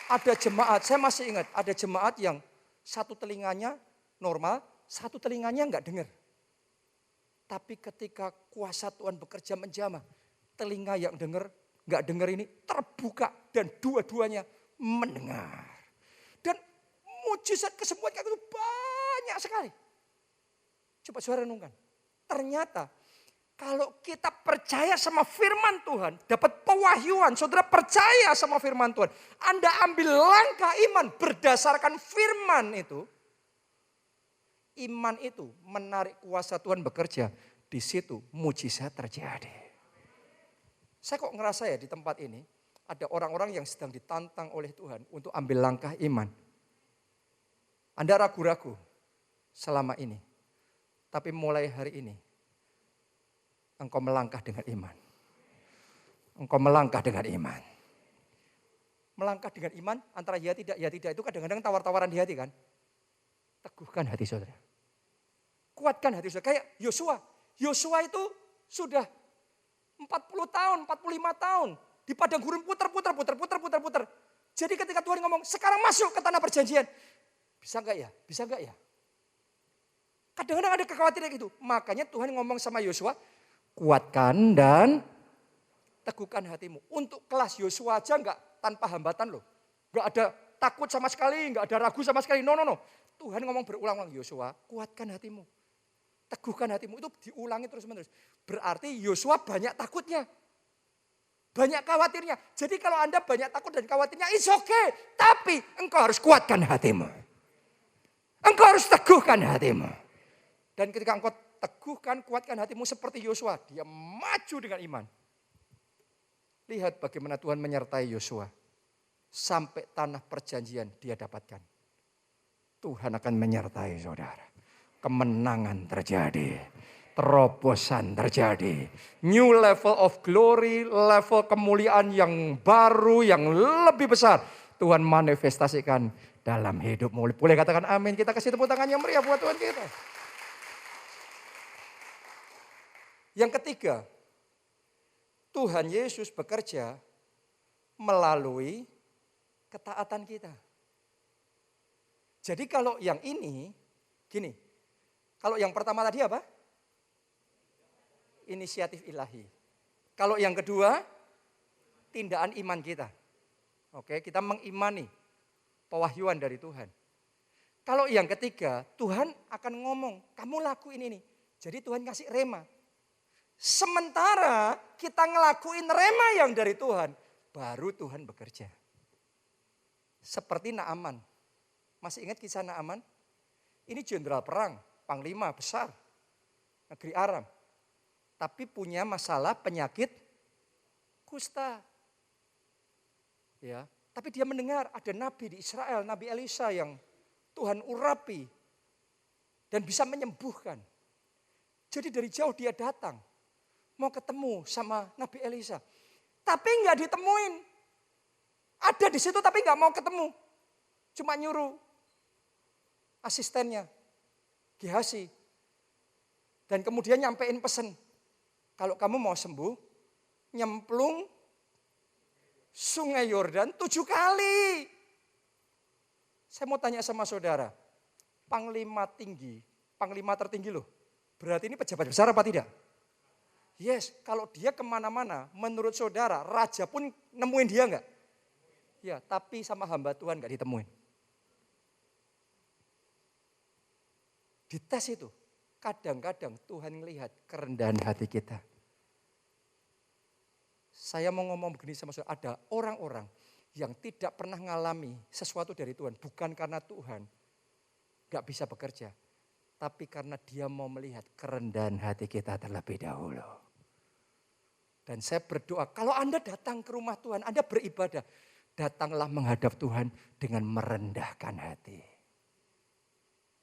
Ada jemaat, saya masih ingat, ada jemaat yang satu telinganya normal, satu telinganya nggak dengar. Tapi ketika kuasa Tuhan bekerja menjamah, telinga yang nggak dengar ini terbuka dan dua-duanya mendengar. Dan mujizat kesembuhan kayak itu banyak sekali. Coba saudara renungkan. Ternyata kalau kita percaya sama firman Tuhan, dapat pewahyuan, saudara percaya sama firman Tuhan. Anda ambil langkah iman berdasarkan firman itu. Iman itu menarik kuasa Tuhan bekerja. Di situ mujizat terjadi. Saya kok ngerasa ya di tempat ini ada orang-orang yang sedang ditantang oleh Tuhan untuk ambil langkah iman. Anda ragu-ragu selama ini. Tapi mulai hari ini engkau melangkah dengan iman. Engkau melangkah dengan iman. Melangkah dengan iman antara ya tidak itu kadang-kadang tawar-tawaran di hati kan. Teguhkan hati saudara. Kuatkan hati saudara. Kayak Yosua. Yosua itu sudah 40 tahun, 45 tahun. Di padang gurun putar. Jadi ketika Tuhan ngomong, sekarang masuk ke tanah perjanjian. Bisa enggak ya? Bisa enggak ya? Kadang-kadang ada kekhawatiran gitu. Makanya Tuhan ngomong sama Yosua, kuatkan dan teguhkan hatimu. Untuk kelas Yosua aja enggak tanpa hambatan loh. Enggak ada takut sama sekali, enggak ada ragu sama sekali. No. Tuhan ngomong berulang-ulang, Yosua, kuatkan hatimu. Teguhkan hatimu, itu diulangi terus-menerus. Berarti Yosua banyak takutnya. Banyak khawatirnya. Jadi kalau Anda banyak takut dan khawatirnya, it's okay. Tapi engkau harus kuatkan hatimu. Engkau harus teguhkan hatimu. Dan ketika engkau teguhkan, kuatkan hatimu seperti Yosua, dia maju dengan iman. Lihat bagaimana Tuhan menyertai Yosua. Sampai tanah perjanjian dia dapatkan. Tuhan akan menyertai saudara. Kemenangan terjadi. Terobosan terjadi. New level of glory, level kemuliaan yang baru, yang lebih besar. Tuhan manifestasikan dalam hidupmu. Boleh katakan amin. Kita kasih tepuk tangan yang meriah buat Tuhan kita. Yang ketiga, Tuhan Yesus bekerja melalui ketaatan kita. Jadi kalau yang ini, gini. Kalau yang pertama tadi apa? Inisiatif ilahi. Kalau yang kedua, tindakan iman kita. Oke, kita mengimani pewahyuan dari Tuhan. Kalau yang ketiga, Tuhan akan ngomong, kamu lakuin ini. Jadi Tuhan kasih rema. Sementara kita ngelakuin rema yang dari Tuhan, baru Tuhan bekerja. Seperti Naaman. Masih ingat kisah Naaman? Ini jenderal perang, panglima besar, negeri Aram. Tapi punya masalah penyakit kusta. Ya, tapi dia mendengar ada nabi di Israel, Nabi Elisa yang Tuhan urapi dan bisa menyembuhkan. Jadi dari jauh dia datang, mau ketemu sama Nabi Elisa. Tapi nggak ditemuin. Ada di situ tapi nggak mau ketemu. Cuma nyuruh asistennya, Gehazi. Dan kemudian nyampein pesan. Kalau kamu mau sembuh, nyemplung Sungai Yordan 7 kali. Saya mau tanya sama saudara, panglima tertinggi loh. Berarti ini pejabat besar apa tidak? Yes, kalau dia kemana-mana, menurut saudara, raja pun nemuin dia enggak? Ya, tapi sama hamba Tuhan enggak ditemuin. Dites itu, kadang-kadang Tuhan melihat kerendahan hati kita. Saya mau ngomong begini sama saudara, ada orang-orang yang tidak pernah mengalami sesuatu dari Tuhan. Bukan karena Tuhan enggak bisa bekerja. Tapi karena dia mau melihat kerendahan hati kita terlebih dahulu. Dan saya berdoa, kalau Anda datang ke rumah Tuhan, Anda beribadah, datanglah menghadap Tuhan dengan merendahkan hati.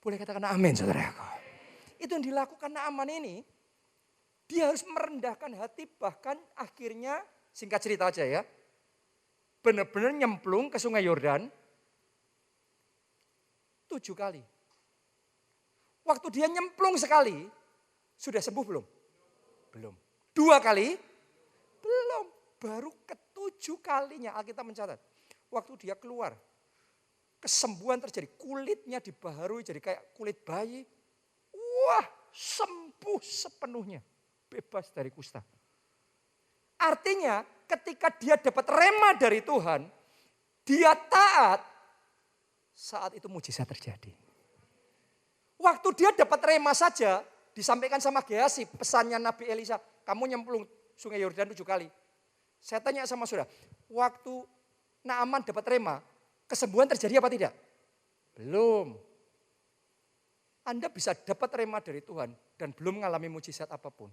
Boleh katakan amin saudaraku. Itu yang dilakukan Naaman ini. Dia harus merendahkan hati, bahkan akhirnya, singkat cerita aja ya. Benar-benar nyemplung ke Sungai Yordan 7 kali. Waktu dia nyemplung sekali, sudah sembuh belum? Belum. 2 kali? Belum. Baru ke-7 kalinya Alkitab mencatat. Waktu dia keluar, kesembuhan terjadi. Kulitnya dibaharui jadi kayak kulit bayi. Wah, sembuh sepenuhnya. Bebas dari kusta. Artinya ketika dia dapat rema dari Tuhan, dia taat, saat itu mujizat terjadi. Waktu dia dapat rema saja, disampaikan sama Gehazi, pesannya Nabi Elisa, kamu nyemplung Sungai Yordan 7 kali. Saya tanya sama saudara, waktu Naaman dapat rema, kesembuhan terjadi apa tidak? Belum. Anda bisa dapat rema dari Tuhan dan belum mengalami mujizat apapun.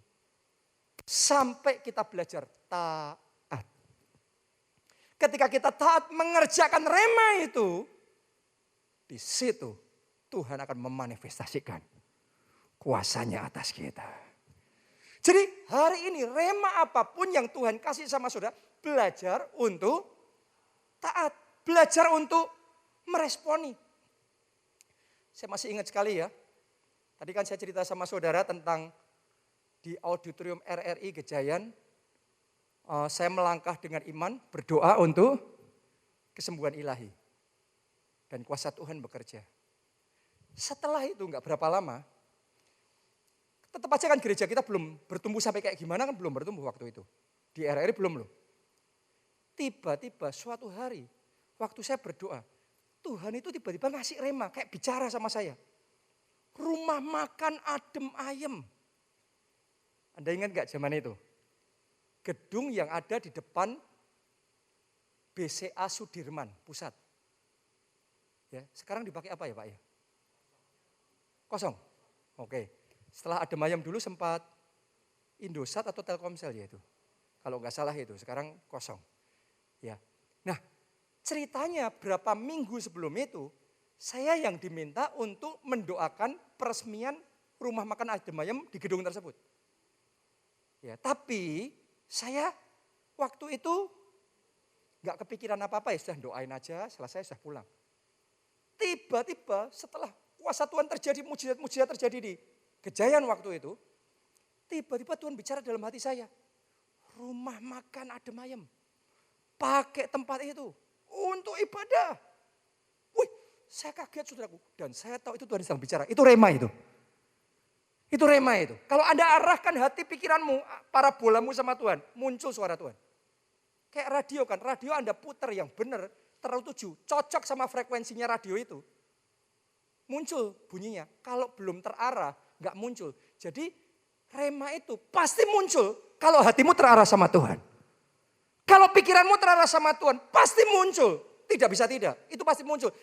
Sampai kita belajar taat. Ketika kita taat mengerjakan rema itu, di situ Tuhan akan memanifestasikan kuasanya atas kita. Jadi hari ini rema apapun yang Tuhan kasih sama saudara, belajar untuk taat. Belajar untuk meresponi. Saya masih ingat sekali ya. Tadi kan saya cerita sama saudara tentang di auditorium RRI Gejayan. Saya melangkah dengan iman, berdoa untuk kesembuhan ilahi. Dan kuasa Tuhan bekerja. Setelah itu enggak berapa lama, tetap aja kan gereja kita belum bertumbuh sampai kayak gimana kan belum bertumbuh waktu itu. Di RRI belum loh. Tiba-tiba suatu hari, waktu saya berdoa, Tuhan itu tiba-tiba ngasih rema, kayak bicara sama saya. Rumah makan adem ayem. Anda ingat gak zaman itu? Gedung yang ada di depan BCA Sudirman Pusat. Ya, sekarang dipakai apa ya Pak ya? Kosong. Oke. Setelah adem ayem dulu sempat Indosat atau Telkomsel ya itu. Kalau nggak salah itu, sekarang kosong. Ya. Nah, ceritanya berapa minggu sebelum itu, Saya yang diminta untuk mendoakan peresmian rumah makan Adem Ayem di gedung tersebut. Ya, tapi saya waktu itu nggak kepikiran apa-apa, ya sudah doain aja, selesai sudah pulang. Tiba-tiba setelah kuasa Tuhan terjadi, mujizat-mujizat terjadi di Kejayaan waktu itu, tiba-tiba Tuhan bicara dalam hati saya. Rumah makan Adem Ayem, pakai tempat itu untuk ibadah. Wih, saya kaget saudaraku. Dan saya tahu itu Tuhan sedang bicara, itu rema itu. Itu rema itu. Kalau Anda arahkan hati pikiranmu, parabolamu sama Tuhan, muncul suara Tuhan. Kayak radio kan, radio Anda putar yang benar, tertuju, cocok sama frekuensinya radio itu. Muncul bunyinya, kalau belum terarah, nggak muncul. Jadi rema itu pasti muncul kalau hatimu terarah sama Tuhan. Kalau pikiranmu terarah sama Tuhan, pasti muncul. Tidak bisa tidak, itu pasti muncul.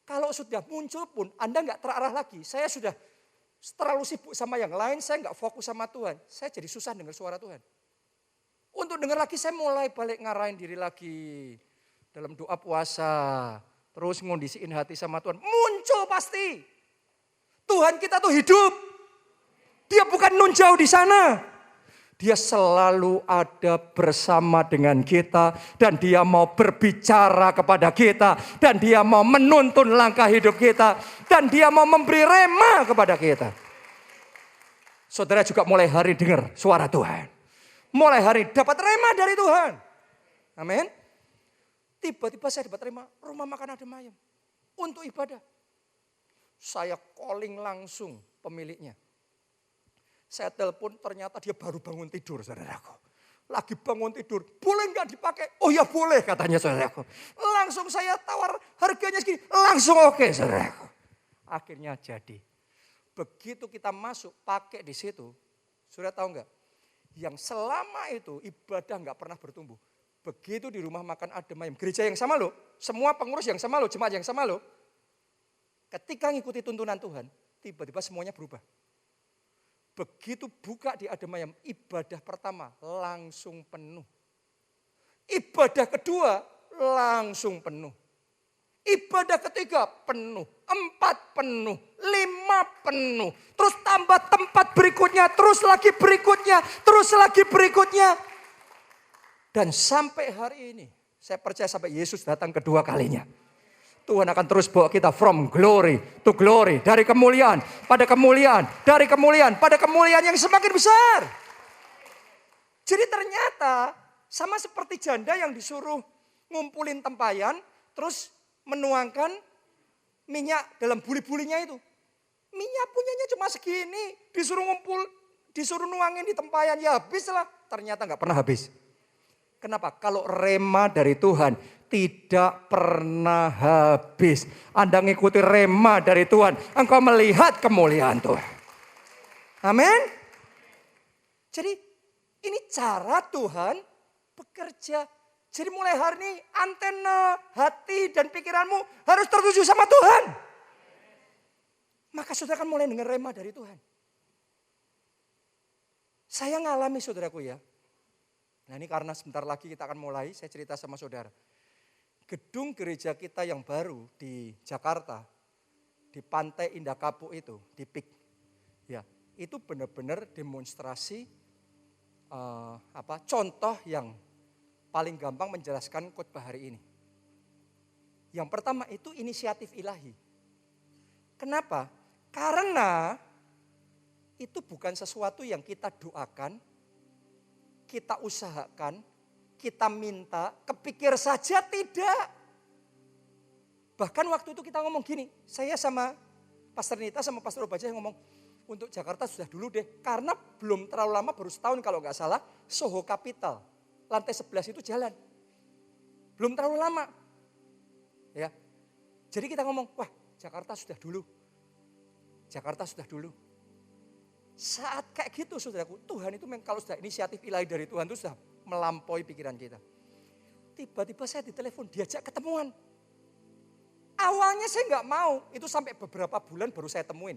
Kalau sudah muncul pun, Anda nggak terarah lagi. Saya sudah terlalu sibuk sama yang lain, saya nggak fokus sama Tuhan. Saya jadi susah dengar suara Tuhan. Untuk dengar lagi, saya mulai balik ngarahin diri lagi. Dalam doa puasa, terus ngondisiin hati sama Tuhan. Muncul pasti. Tuhan kita tuh hidup. Dia bukan nun jauh di sana. Dia selalu ada bersama dengan kita. Dan dia mau berbicara kepada kita. Dan dia mau menuntun langkah hidup kita. Dan dia mau memberi rema kepada kita. Saudara juga mulai hari dengar suara Tuhan. Mulai hari dapat rema dari Tuhan. Amin. Tiba-tiba saya dapat rema rumah makan Adem Ayem. Untuk ibadah. Saya calling langsung pemiliknya. Saya telepon, ternyata dia baru bangun tidur, saudaraku. Lagi bangun tidur, boleh nggak dipakai? Oh ya boleh, katanya saudaraku. Langsung saya tawar harganya segini, langsung oke, saudaraku. Akhirnya jadi. Begitu kita masuk, pakai di situ, sudah tahu nggak? Yang selama itu ibadah nggak pernah bertumbuh. Begitu di rumah makan Adem Ayem, gereja yang sama loh, semua pengurus yang sama loh, jemaat yang sama loh. Ketika ngikuti tuntunan Tuhan, tiba-tiba semuanya berubah. Begitu buka di Adem Ayem, ibadah pertama langsung penuh. Ibadah kedua langsung penuh. Ibadah ketiga penuh, 4 penuh, 5 penuh. Terus tambah tempat berikutnya, terus lagi berikutnya, terus lagi berikutnya. Dan sampai hari ini, saya percaya sampai Yesus datang kedua kalinya. Tuhan akan terus bawa kita from glory to glory. Dari kemuliaan pada kemuliaan. Dari kemuliaan pada kemuliaan yang semakin besar. Jadi ternyata sama seperti janda yang disuruh ngumpulin tempayan. Terus menuangkan minyak dalam buli-bulinya itu. Minyak punyanya cuma segini. Disuruh ngumpul, disuruh nuangin di tempayan. Ya habis lah. Ternyata gak pernah habis. Kenapa? Kalau rema dari Tuhan tidak pernah habis. Anda ngikuti rema dari Tuhan, engkau melihat kemuliaan Tuhan. Amin. Jadi ini cara Tuhan bekerja. Jadi mulai hari ini antena hati dan pikiranmu harus tertuju sama Tuhan. Maka saudara akan mulai dengar rema dari Tuhan. Saya ngalami saudaraku ya. Nah ini karena sebentar lagi kita akan mulai, saya cerita sama saudara. Gedung gereja kita yang baru di Jakarta, di Pantai Indah Kapuk itu, di PIK. Ya, itu benar-benar demonstrasi contoh yang paling gampang menjelaskan khotbah hari ini. Yang pertama itu inisiatif ilahi. Kenapa? Karena itu bukan sesuatu yang kita doakan, kita usahakan, kita minta, kepikir saja tidak. Bahkan waktu itu kita ngomong gini, saya sama Pastor Nita sama Pastor Obaja yang ngomong, untuk Jakarta sudah dulu deh. Karena belum terlalu lama, baru setahun kalau nggak salah, Soho Capital, lantai 11 itu jalan. Belum terlalu lama. Ya. Jadi kita ngomong, wah Jakarta sudah dulu. Jakarta sudah dulu. Saat kayak gitu saudaraku, Tuhan itu kalau sudah inisiatif ilahi dari Tuhan itu sudah melampaui pikiran kita. Tiba-tiba saya ditelepon, diajak ketemuan. Awalnya saya nggak mau, itu sampai beberapa bulan baru saya temuin.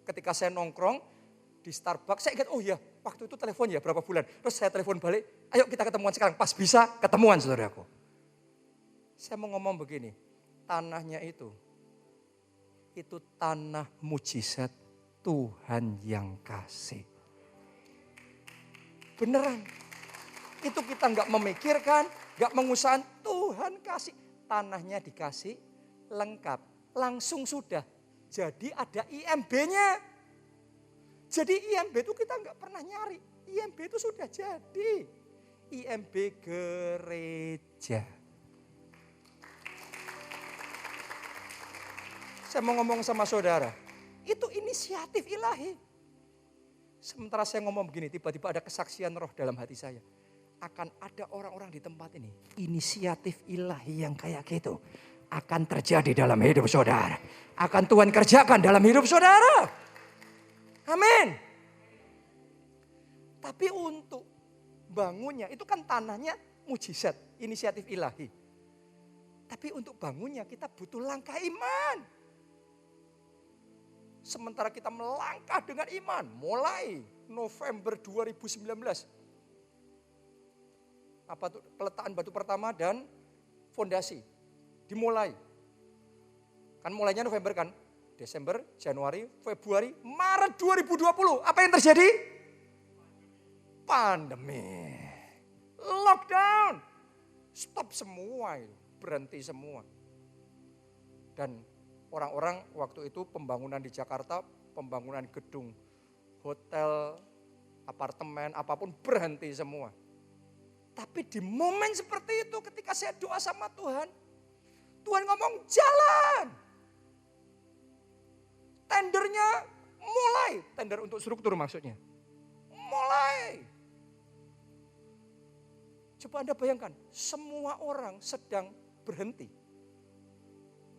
Ketika saya nongkrong di Starbucks, saya ingat, oh iya waktu itu telepon ya berapa bulan. Terus saya telepon balik, ayo kita ketemuan sekarang, pas bisa ketemuan saudaraku. Saya mau ngomong begini, tanahnya itu itu tanah mujizat Tuhan yang kasih. Beneran. Itu kita nggak memikirkan, nggak mengusahakan, Tuhan kasih. Tanahnya dikasih, lengkap, langsung sudah. Jadi ada IMB-nya. Jadi IMB itu kita nggak pernah nyari. IMB itu sudah jadi. IMB gereja. Saya mau ngomong sama saudara, itu inisiatif ilahi. Sementara saya ngomong begini, tiba-tiba ada kesaksian roh dalam hati saya. Akan ada orang-orang di tempat ini, inisiatif ilahi yang kayak gitu akan terjadi dalam hidup saudara. Akan Tuhan kerjakan dalam hidup saudara. Amin. Tapi untuk bangunnya, itu kan tanahnya mujizat, inisiatif ilahi. Tapi untuk bangunnya kita butuh langkah iman. Sementara kita melangkah dengan iman, mulai November 2019. Apa tuh? Peletakan batu pertama dan fondasi. Dimulai. Kan mulainya November kan? Desember, Januari, Februari, Maret 2020. Apa yang terjadi? Pandemi. Lockdown. Stop semua itu. Berhenti semua. Dan orang-orang waktu itu pembangunan di Jakarta, pembangunan gedung, hotel, apartemen, apapun berhenti semua. Tapi di momen seperti itu ketika saya doa sama Tuhan, Tuhan ngomong jalan. Tendernya mulai, tender untuk struktur maksudnya. Mulai. Coba Anda bayangkan, semua orang sedang berhenti.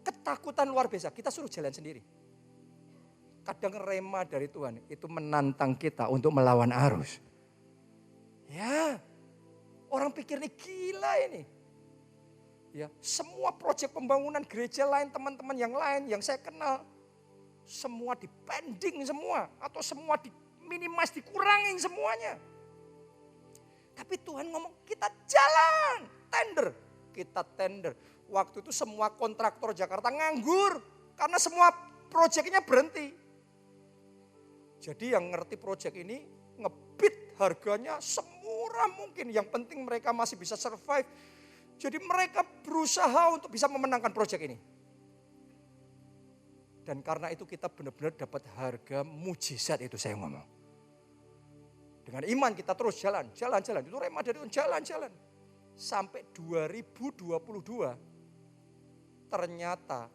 Ketakutan luar biasa, kita suruh jalan sendiri. Kadang rema dari Tuhan itu menantang kita untuk melawan arus. Ya, orang pikir ini gila ini. Ya, semua proyek pembangunan gereja lain, teman-teman yang lain yang saya kenal, semua dipending semua atau semua diminimas, dikurangin semuanya. Tapi Tuhan ngomong kita jalan, tender, kita tender. Waktu itu semua kontraktor Jakarta nganggur karena semua proyeknya berhenti. Jadi yang ngerti proyek ini ngebid harganya semurah mungkin. Yang penting mereka masih bisa survive. Jadi mereka berusaha untuk bisa memenangkan proyek ini. Dan karena itu kita benar-benar dapat harga mujizat itu saya ngomong. Dengan iman kita terus jalan. Itu rema dari jalan. Sampai 2022 ternyata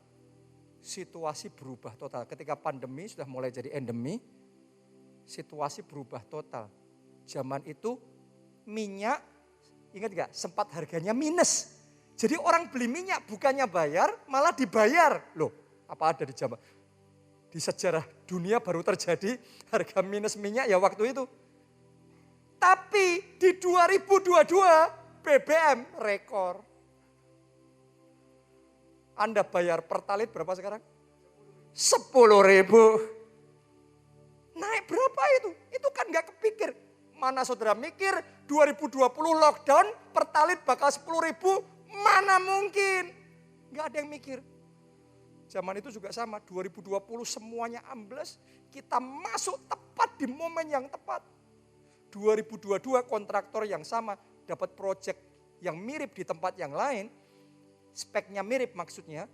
situasi berubah total. Ketika pandemi sudah mulai jadi endemi, situasi berubah total. Zaman itu minyak, ingat gak, sempat harganya minus. Jadi orang beli minyak bukannya bayar, malah dibayar. Loh, apa ada di zaman? Di sejarah dunia baru terjadi harga minus minyak ya waktu itu. Tapi di 2022 BBM rekor. Anda bayar pertalit berapa sekarang? 10.000. Naik berapa itu? Itu kan gak kepikir. Mana saudara mikir 2020 lockdown pertalit bakal 10.000? Mana mungkin? Gak ada yang mikir. Zaman itu juga sama, 2020 semuanya ambles. Kita masuk tepat di momen yang tepat. 2022 kontraktor yang sama dapat proyek yang mirip di tempat yang lain. Speknya mirip maksudnya,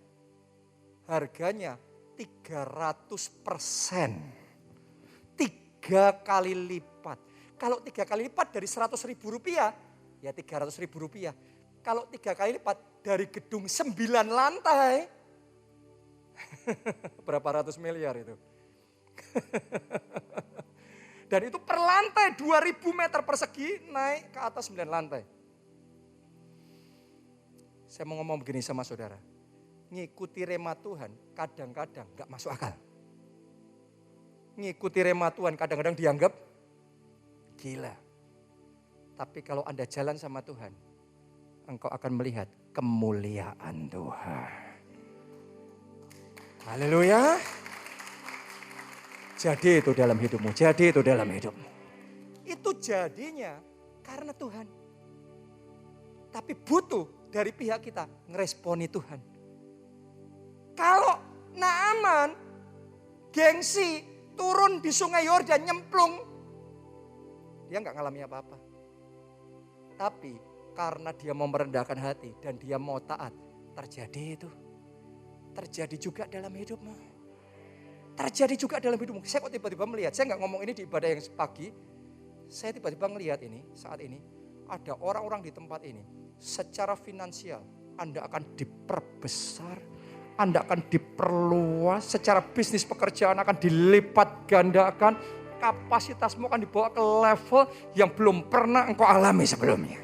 harganya 300%. 3 kali lipat. Kalau 3 kali lipat dari 100.000 rupiah, ya 300.000 rupiah. Kalau 3 kali lipat dari gedung 9 lantai, berapa ratus miliar itu. Dan itu per lantai 2.000 meter persegi naik ke atas 9 lantai. Saya mau ngomong begini sama saudara. Ngikuti rema Tuhan kadang-kadang gak masuk akal. Ngikuti rema Tuhan kadang-kadang dianggap gila. Tapi kalau Anda jalan sama Tuhan, engkau akan melihat kemuliaan Tuhan. Haleluya. Jadi itu dalam hidupmu, jadi itu dalam hidupmu. Itu jadinya karena Tuhan. Tapi butuh dari pihak kita ngeresponi Tuhan. Kalau Naaman, gengsi, turun di sungai Yordan nyemplung. Dia nggak ngalami apa-apa. Tapi karena dia mau merendahkan hati dan dia mau taat, terjadi itu. Terjadi juga dalam hidupmu. Terjadi juga dalam hidupmu. Saya kok tiba-tiba melihat, saya nggak ngomong ini di ibadah yang pagi. Saya tiba-tiba melihat ini, saat ini. Ada orang-orang di tempat ini. Secara finansial, Anda akan diperbesar. Anda akan diperluas. Secara bisnis pekerjaan akan dilipat gandakan. Kapasitasmu akan dibawa ke level yang belum pernah engkau alami sebelumnya.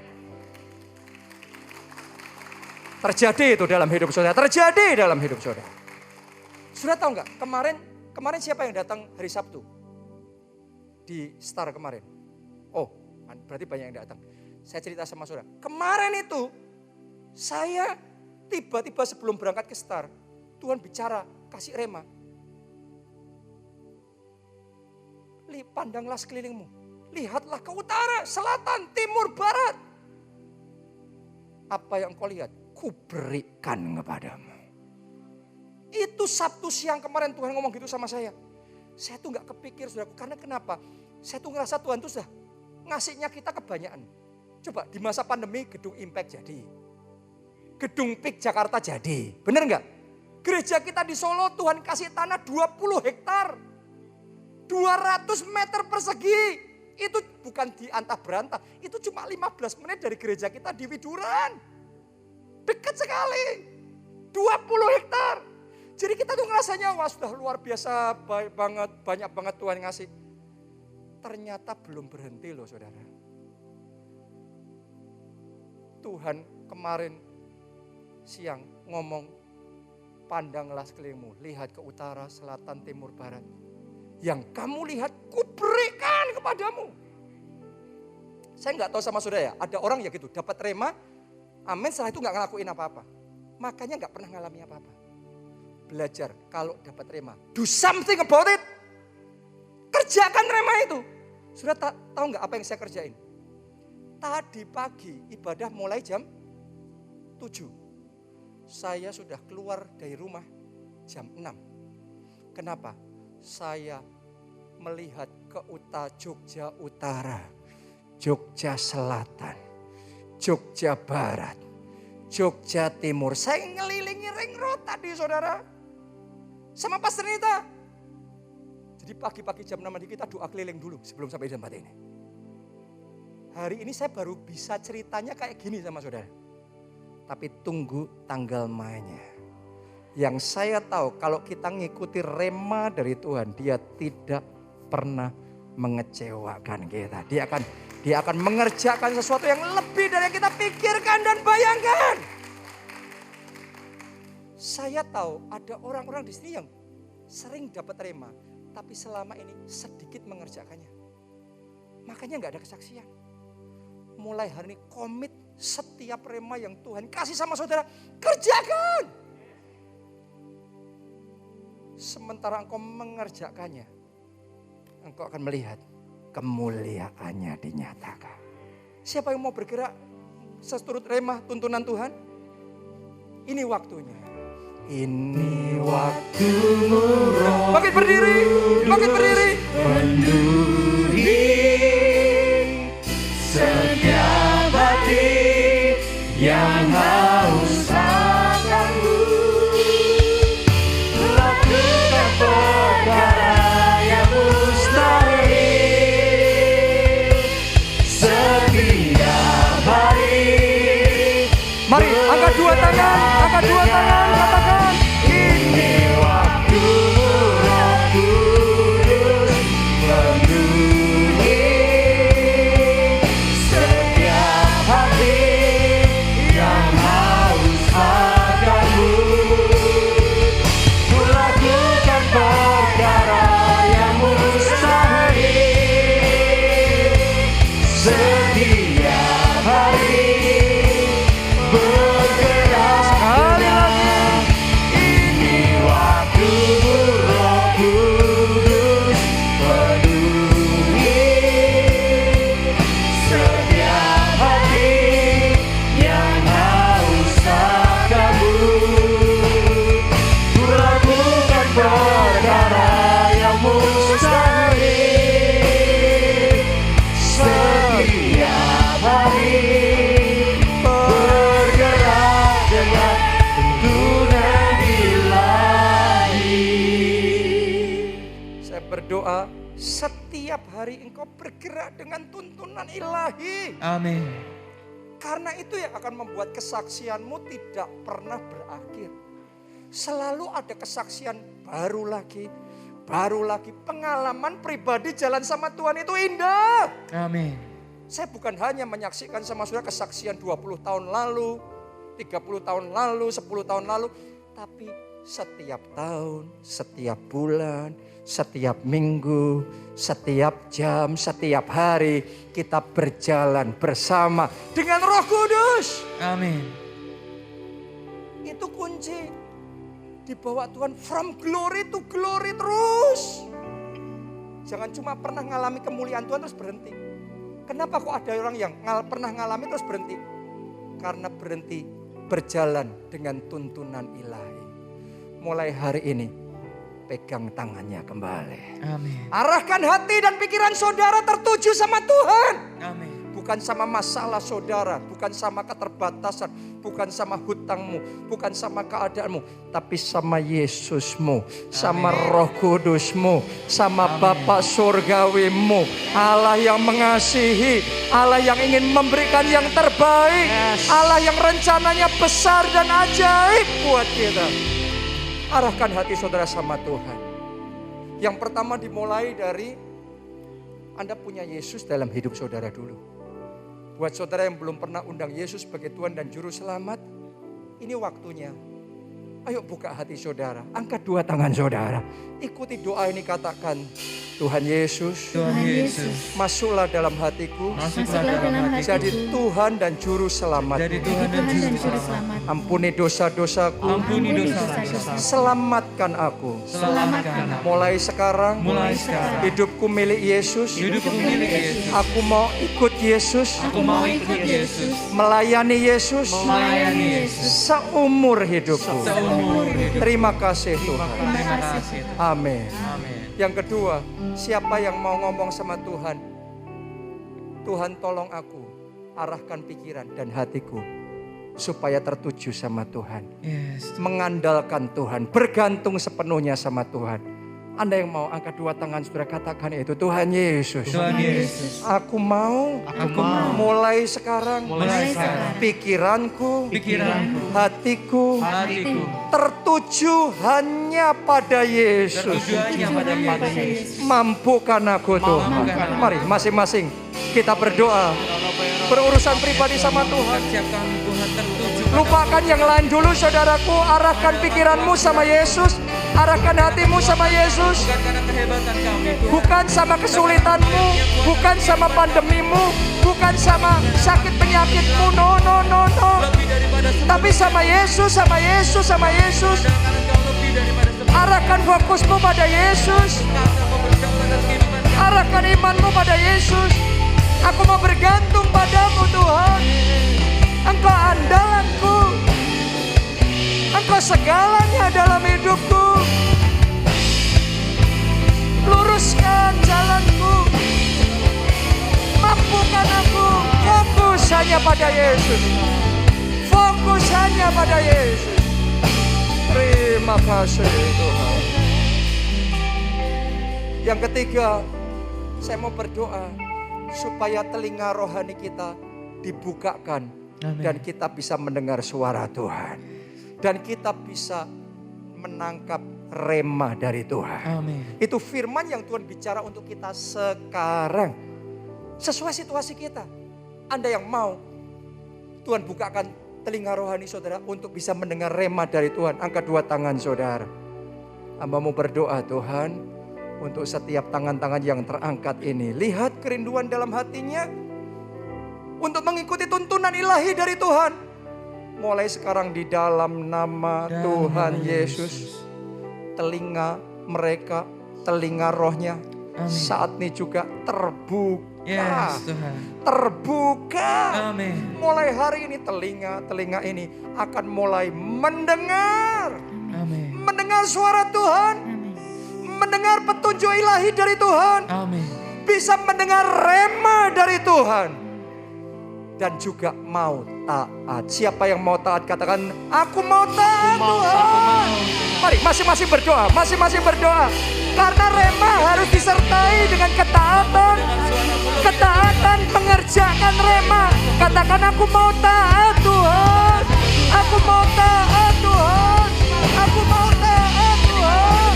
Terjadi itu dalam hidup saudara. Terjadi dalam hidup saudara. Sudah tahu nggak? Kemarin siapa yang datang hari Sabtu? Di Star kemarin. Oh, berarti banyak yang datang. Saya cerita sama saudara. Kemarin itu saya tiba-tiba sebelum berangkat ke Star, Tuhan bicara, kasih rema. Pandanglah sekelilingmu. Lihatlah ke utara, selatan, timur, barat. Apa yang kau lihat? Kuberikan kepadamu. Itu Sabtu siang kemarin Tuhan ngomong gitu sama saya. Saya tuh gak kepikir saudaraku. Karena kenapa? Saya tuh ngerasa Tuhan tuh sudah ngasihnya kita kebanyakan. Coba di masa pandemi gedung Impact jadi. Gedung PIK Jakarta jadi. Bener gak? Gereja kita di Solo Tuhan kasih tanah 20 hektar. 200 meter persegi. Itu bukan di antah berantah. Itu cuma 15 menit dari gereja kita di Widuran. Dekat sekali. 20 hektar. Jadi kita tuh ngerasanya wah sudah luar biasa baik banget. Banyak banget Tuhan ngasih. Ternyata belum berhenti loh saudara. Tuhan kemarin siang ngomong. Pandanglah sekelilingmu. Lihat ke utara, selatan, timur, barat. Yang kamu lihat kuberikan kepadamu. Saya nggak tahu sama saudara ya, ada orang ya gitu, dapat rema, amin setelah itu nggak ngelakuin apa-apa. Makanya nggak pernah ngalami apa-apa. Belajar kalau dapat rema, do something about it. Kerjakan rema itu. Sudah tahu nggak apa yang saya kerjain? Tadi pagi ibadah mulai jam 7. Saya sudah keluar dari rumah jam 6. Kenapa? Saya melihat ke Jogja Utara, Jogja Selatan, Jogja Barat, Jogja Timur. Saya ngelilingi ring road tadi saudara. Sama Pastor Nita. Jadi pagi-pagi jam 6 kita doa keliling dulu sebelum sampai di tempat ini. Hari ini saya baru bisa ceritanya kayak gini sama saudara. Tapi tunggu tanggal mainnya. Yang saya tahu kalau kita ngikuti rema dari Tuhan, dia tidak pernah mengecewakan kita. Dia akan mengerjakan sesuatu yang lebih dari yang kita pikirkan dan bayangkan. Saya tahu ada orang-orang di sini yang sering dapat rema, tapi selama ini sedikit mengerjakannya. Makanya nggak ada kesaksian. Mulai hari ini komit setiap rema yang Tuhan kasih sama saudara, kerjakan. Sementara engkau mengerjakannya, engkau akan melihat kemuliaannya dinyatakan. Siapa yang mau bergerak seturut rema tuntunan Tuhan? Ini waktunya. Ini waktumu roh. Bangkit berdiri, bangkit berdiri. Penuhi setiap hati yang haus akanmu. Lakukan perkara yang mustahil setiap hari. Mari angkat dua tangan, katakan. Ini waktumu Roh Kudus penuhi setiap hati yang haus akanmu. Lakukan perkara yang mustahil setiap hari. Bergerak sekali lagi. Ini waktumu Roh Kudus penuhi setiap hati yang haus akanmu. Lakukan berdoa, setiap hari engkau bergerak dengan tuntunan ilahi. Amin. Karena itu yang akan membuat kesaksianmu tidak pernah berakhir. Selalu ada kesaksian baru lagi. Pengalaman pribadi jalan sama Tuhan itu indah. Amin. Saya bukan hanya menyaksikan sama saudara kesaksian 20 tahun lalu, 30 tahun lalu, 10 tahun lalu. Tapi setiap tahun, setiap bulan, setiap minggu, setiap jam, setiap hari kita berjalan bersama dengan Roh Kudus. Amin. Itu kunci. Dibawa Tuhan from glory to glory terus. Jangan cuma pernah ngalami kemuliaan Tuhan terus berhenti. Kenapa kok ada orang yang pernah ngalami terus berhenti? Karena berhenti berjalan dengan tuntunan ilahi. Mulai hari ini pegang tangannya kembali. Amin. Arahkan hati dan pikiran saudara tertuju sama Tuhan. Amin. Bukan sama masalah saudara, bukan sama keterbatasan, bukan sama hutangmu, bukan sama keadaanmu, tapi sama Yesusmu, sama Roh Kudusmu, sama Bapa surgawimu, Allah yang mengasihi, Allah yang ingin memberikan yang terbaik, Allah yang rencananya besar dan ajaib buat kita. Arahkan hati saudara sama Tuhan. Yang pertama dimulai dari Anda punya Yesus dalam hidup saudara dulu. Buat saudara yang belum pernah undang Yesus sebagai Tuhan dan Juru Selamat, ini waktunya. Ayo buka hati saudara, angkat dua tangan saudara. Ikuti doa ini, katakan, Tuhan Yesus, masuklah dalam hatiku, jadi Tuhan dan Juru Selamat. Ampuni dosa-dosaku, selamatkan aku. Mulai sekarang, hidupku milik Yesus. Aku mau ikut Yesus, melayani Yesus, seumur hidupku. Terima kasih Tuhan. Amin. Yang kedua, siapa yang mau ngomong sama Tuhan? Tuhan tolong aku, arahkan pikiran dan hatiku supaya tertuju sama Tuhan. Mengandalkan Tuhan, bergantung sepenuhnya sama Tuhan. Anda yang mau angkat dua tangan saudara, katakan itu, Tuhan Yesus. Aku mau mulai sekarang, pikiranku, hatiku tertuju hanya pada Yesus. Mampukan aku Tuhan. Mari masing-masing kita berdoa, berurusan pribadi sama Tuhan. Lupakan yang lain dulu saudaraku, arahkan pikiranmu sama Yesus. Arahkan hatimu sama Yesus. Bukan sama kesulitanmu, bukan sama pandemimu, bukan sama sakit penyakitmu. No. Tapi sama Yesus, sama Yesus, sama Yesus. Arahkan fokusmu pada Yesus. Arahkan imanmu pada Yesus. Aku mau bergantung padamu Tuhan. Engkau andalanku. Engkau segalanya dalam hidupku. Luruskan jalanku. Mampukan aku. Fokus hanya pada Yesus. Fokus hanya pada Yesus. Terima kasih Tuhan. Yang ketiga, saya mau berdoa supaya telinga rohani kita dibukakan. Amin. Dan kita bisa mendengar suara Tuhan. Dan kita bisa menangkap rema dari Tuhan. Amin. Itu firman yang Tuhan bicara untuk kita sekarang. Sesuai situasi kita. Anda yang mau, Tuhan bukakan telinga rohani saudara untuk bisa mendengar rema dari Tuhan. Angkat dua tangan saudara. Hamba mau berdoa Tuhan untuk setiap tangan-tangan yang terangkat ini. Lihat kerinduan dalam hatinya untuk mengikuti tuntunan ilahi dari Tuhan. Mulai sekarang di dalam nama Tuhan Yesus. Telinga mereka, telinga rohnya saat ini juga terbuka. Terbuka. Amin. Mulai hari ini telinga ini akan mulai mendengar. Amin. Mendengar suara Tuhan. Mendengar petunjuk ilahi dari Tuhan. Amin. Bisa mendengar rema dari Tuhan. dan juga mau taat. Siapa yang mau taat katakan, aku mau taat Tuhan. Mari masing-masing berdoa, masing-masing berdoa. Karena rema harus disertai dengan ketaatan. Ketaatan mengerjakan rema. Katakan aku mau taat Tuhan. Aku mau taat Tuhan. Aku mau taat Tuhan.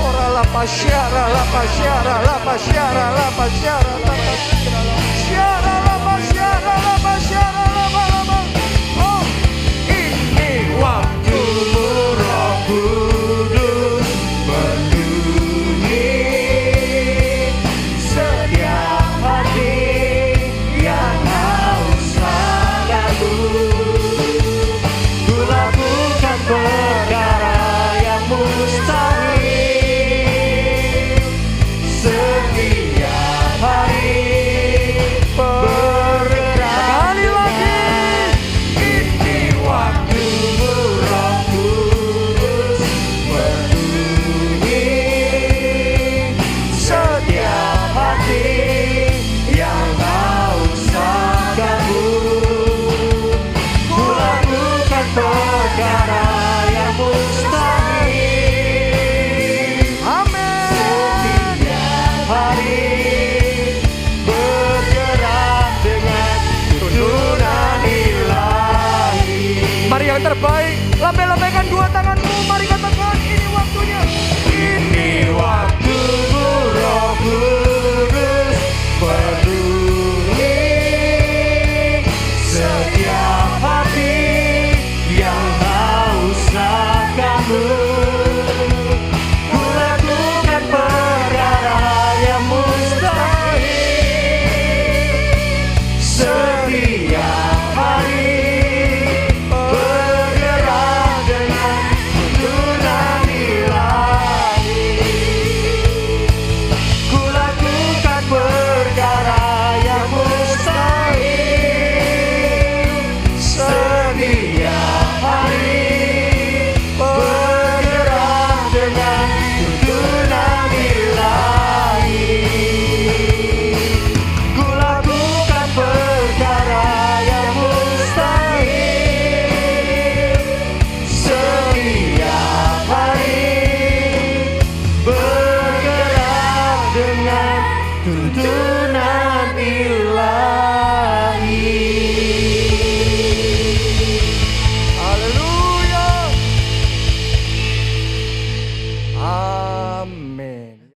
Ora la pasyara, la pasyara, la pasyara, la pasyara, la pasyara.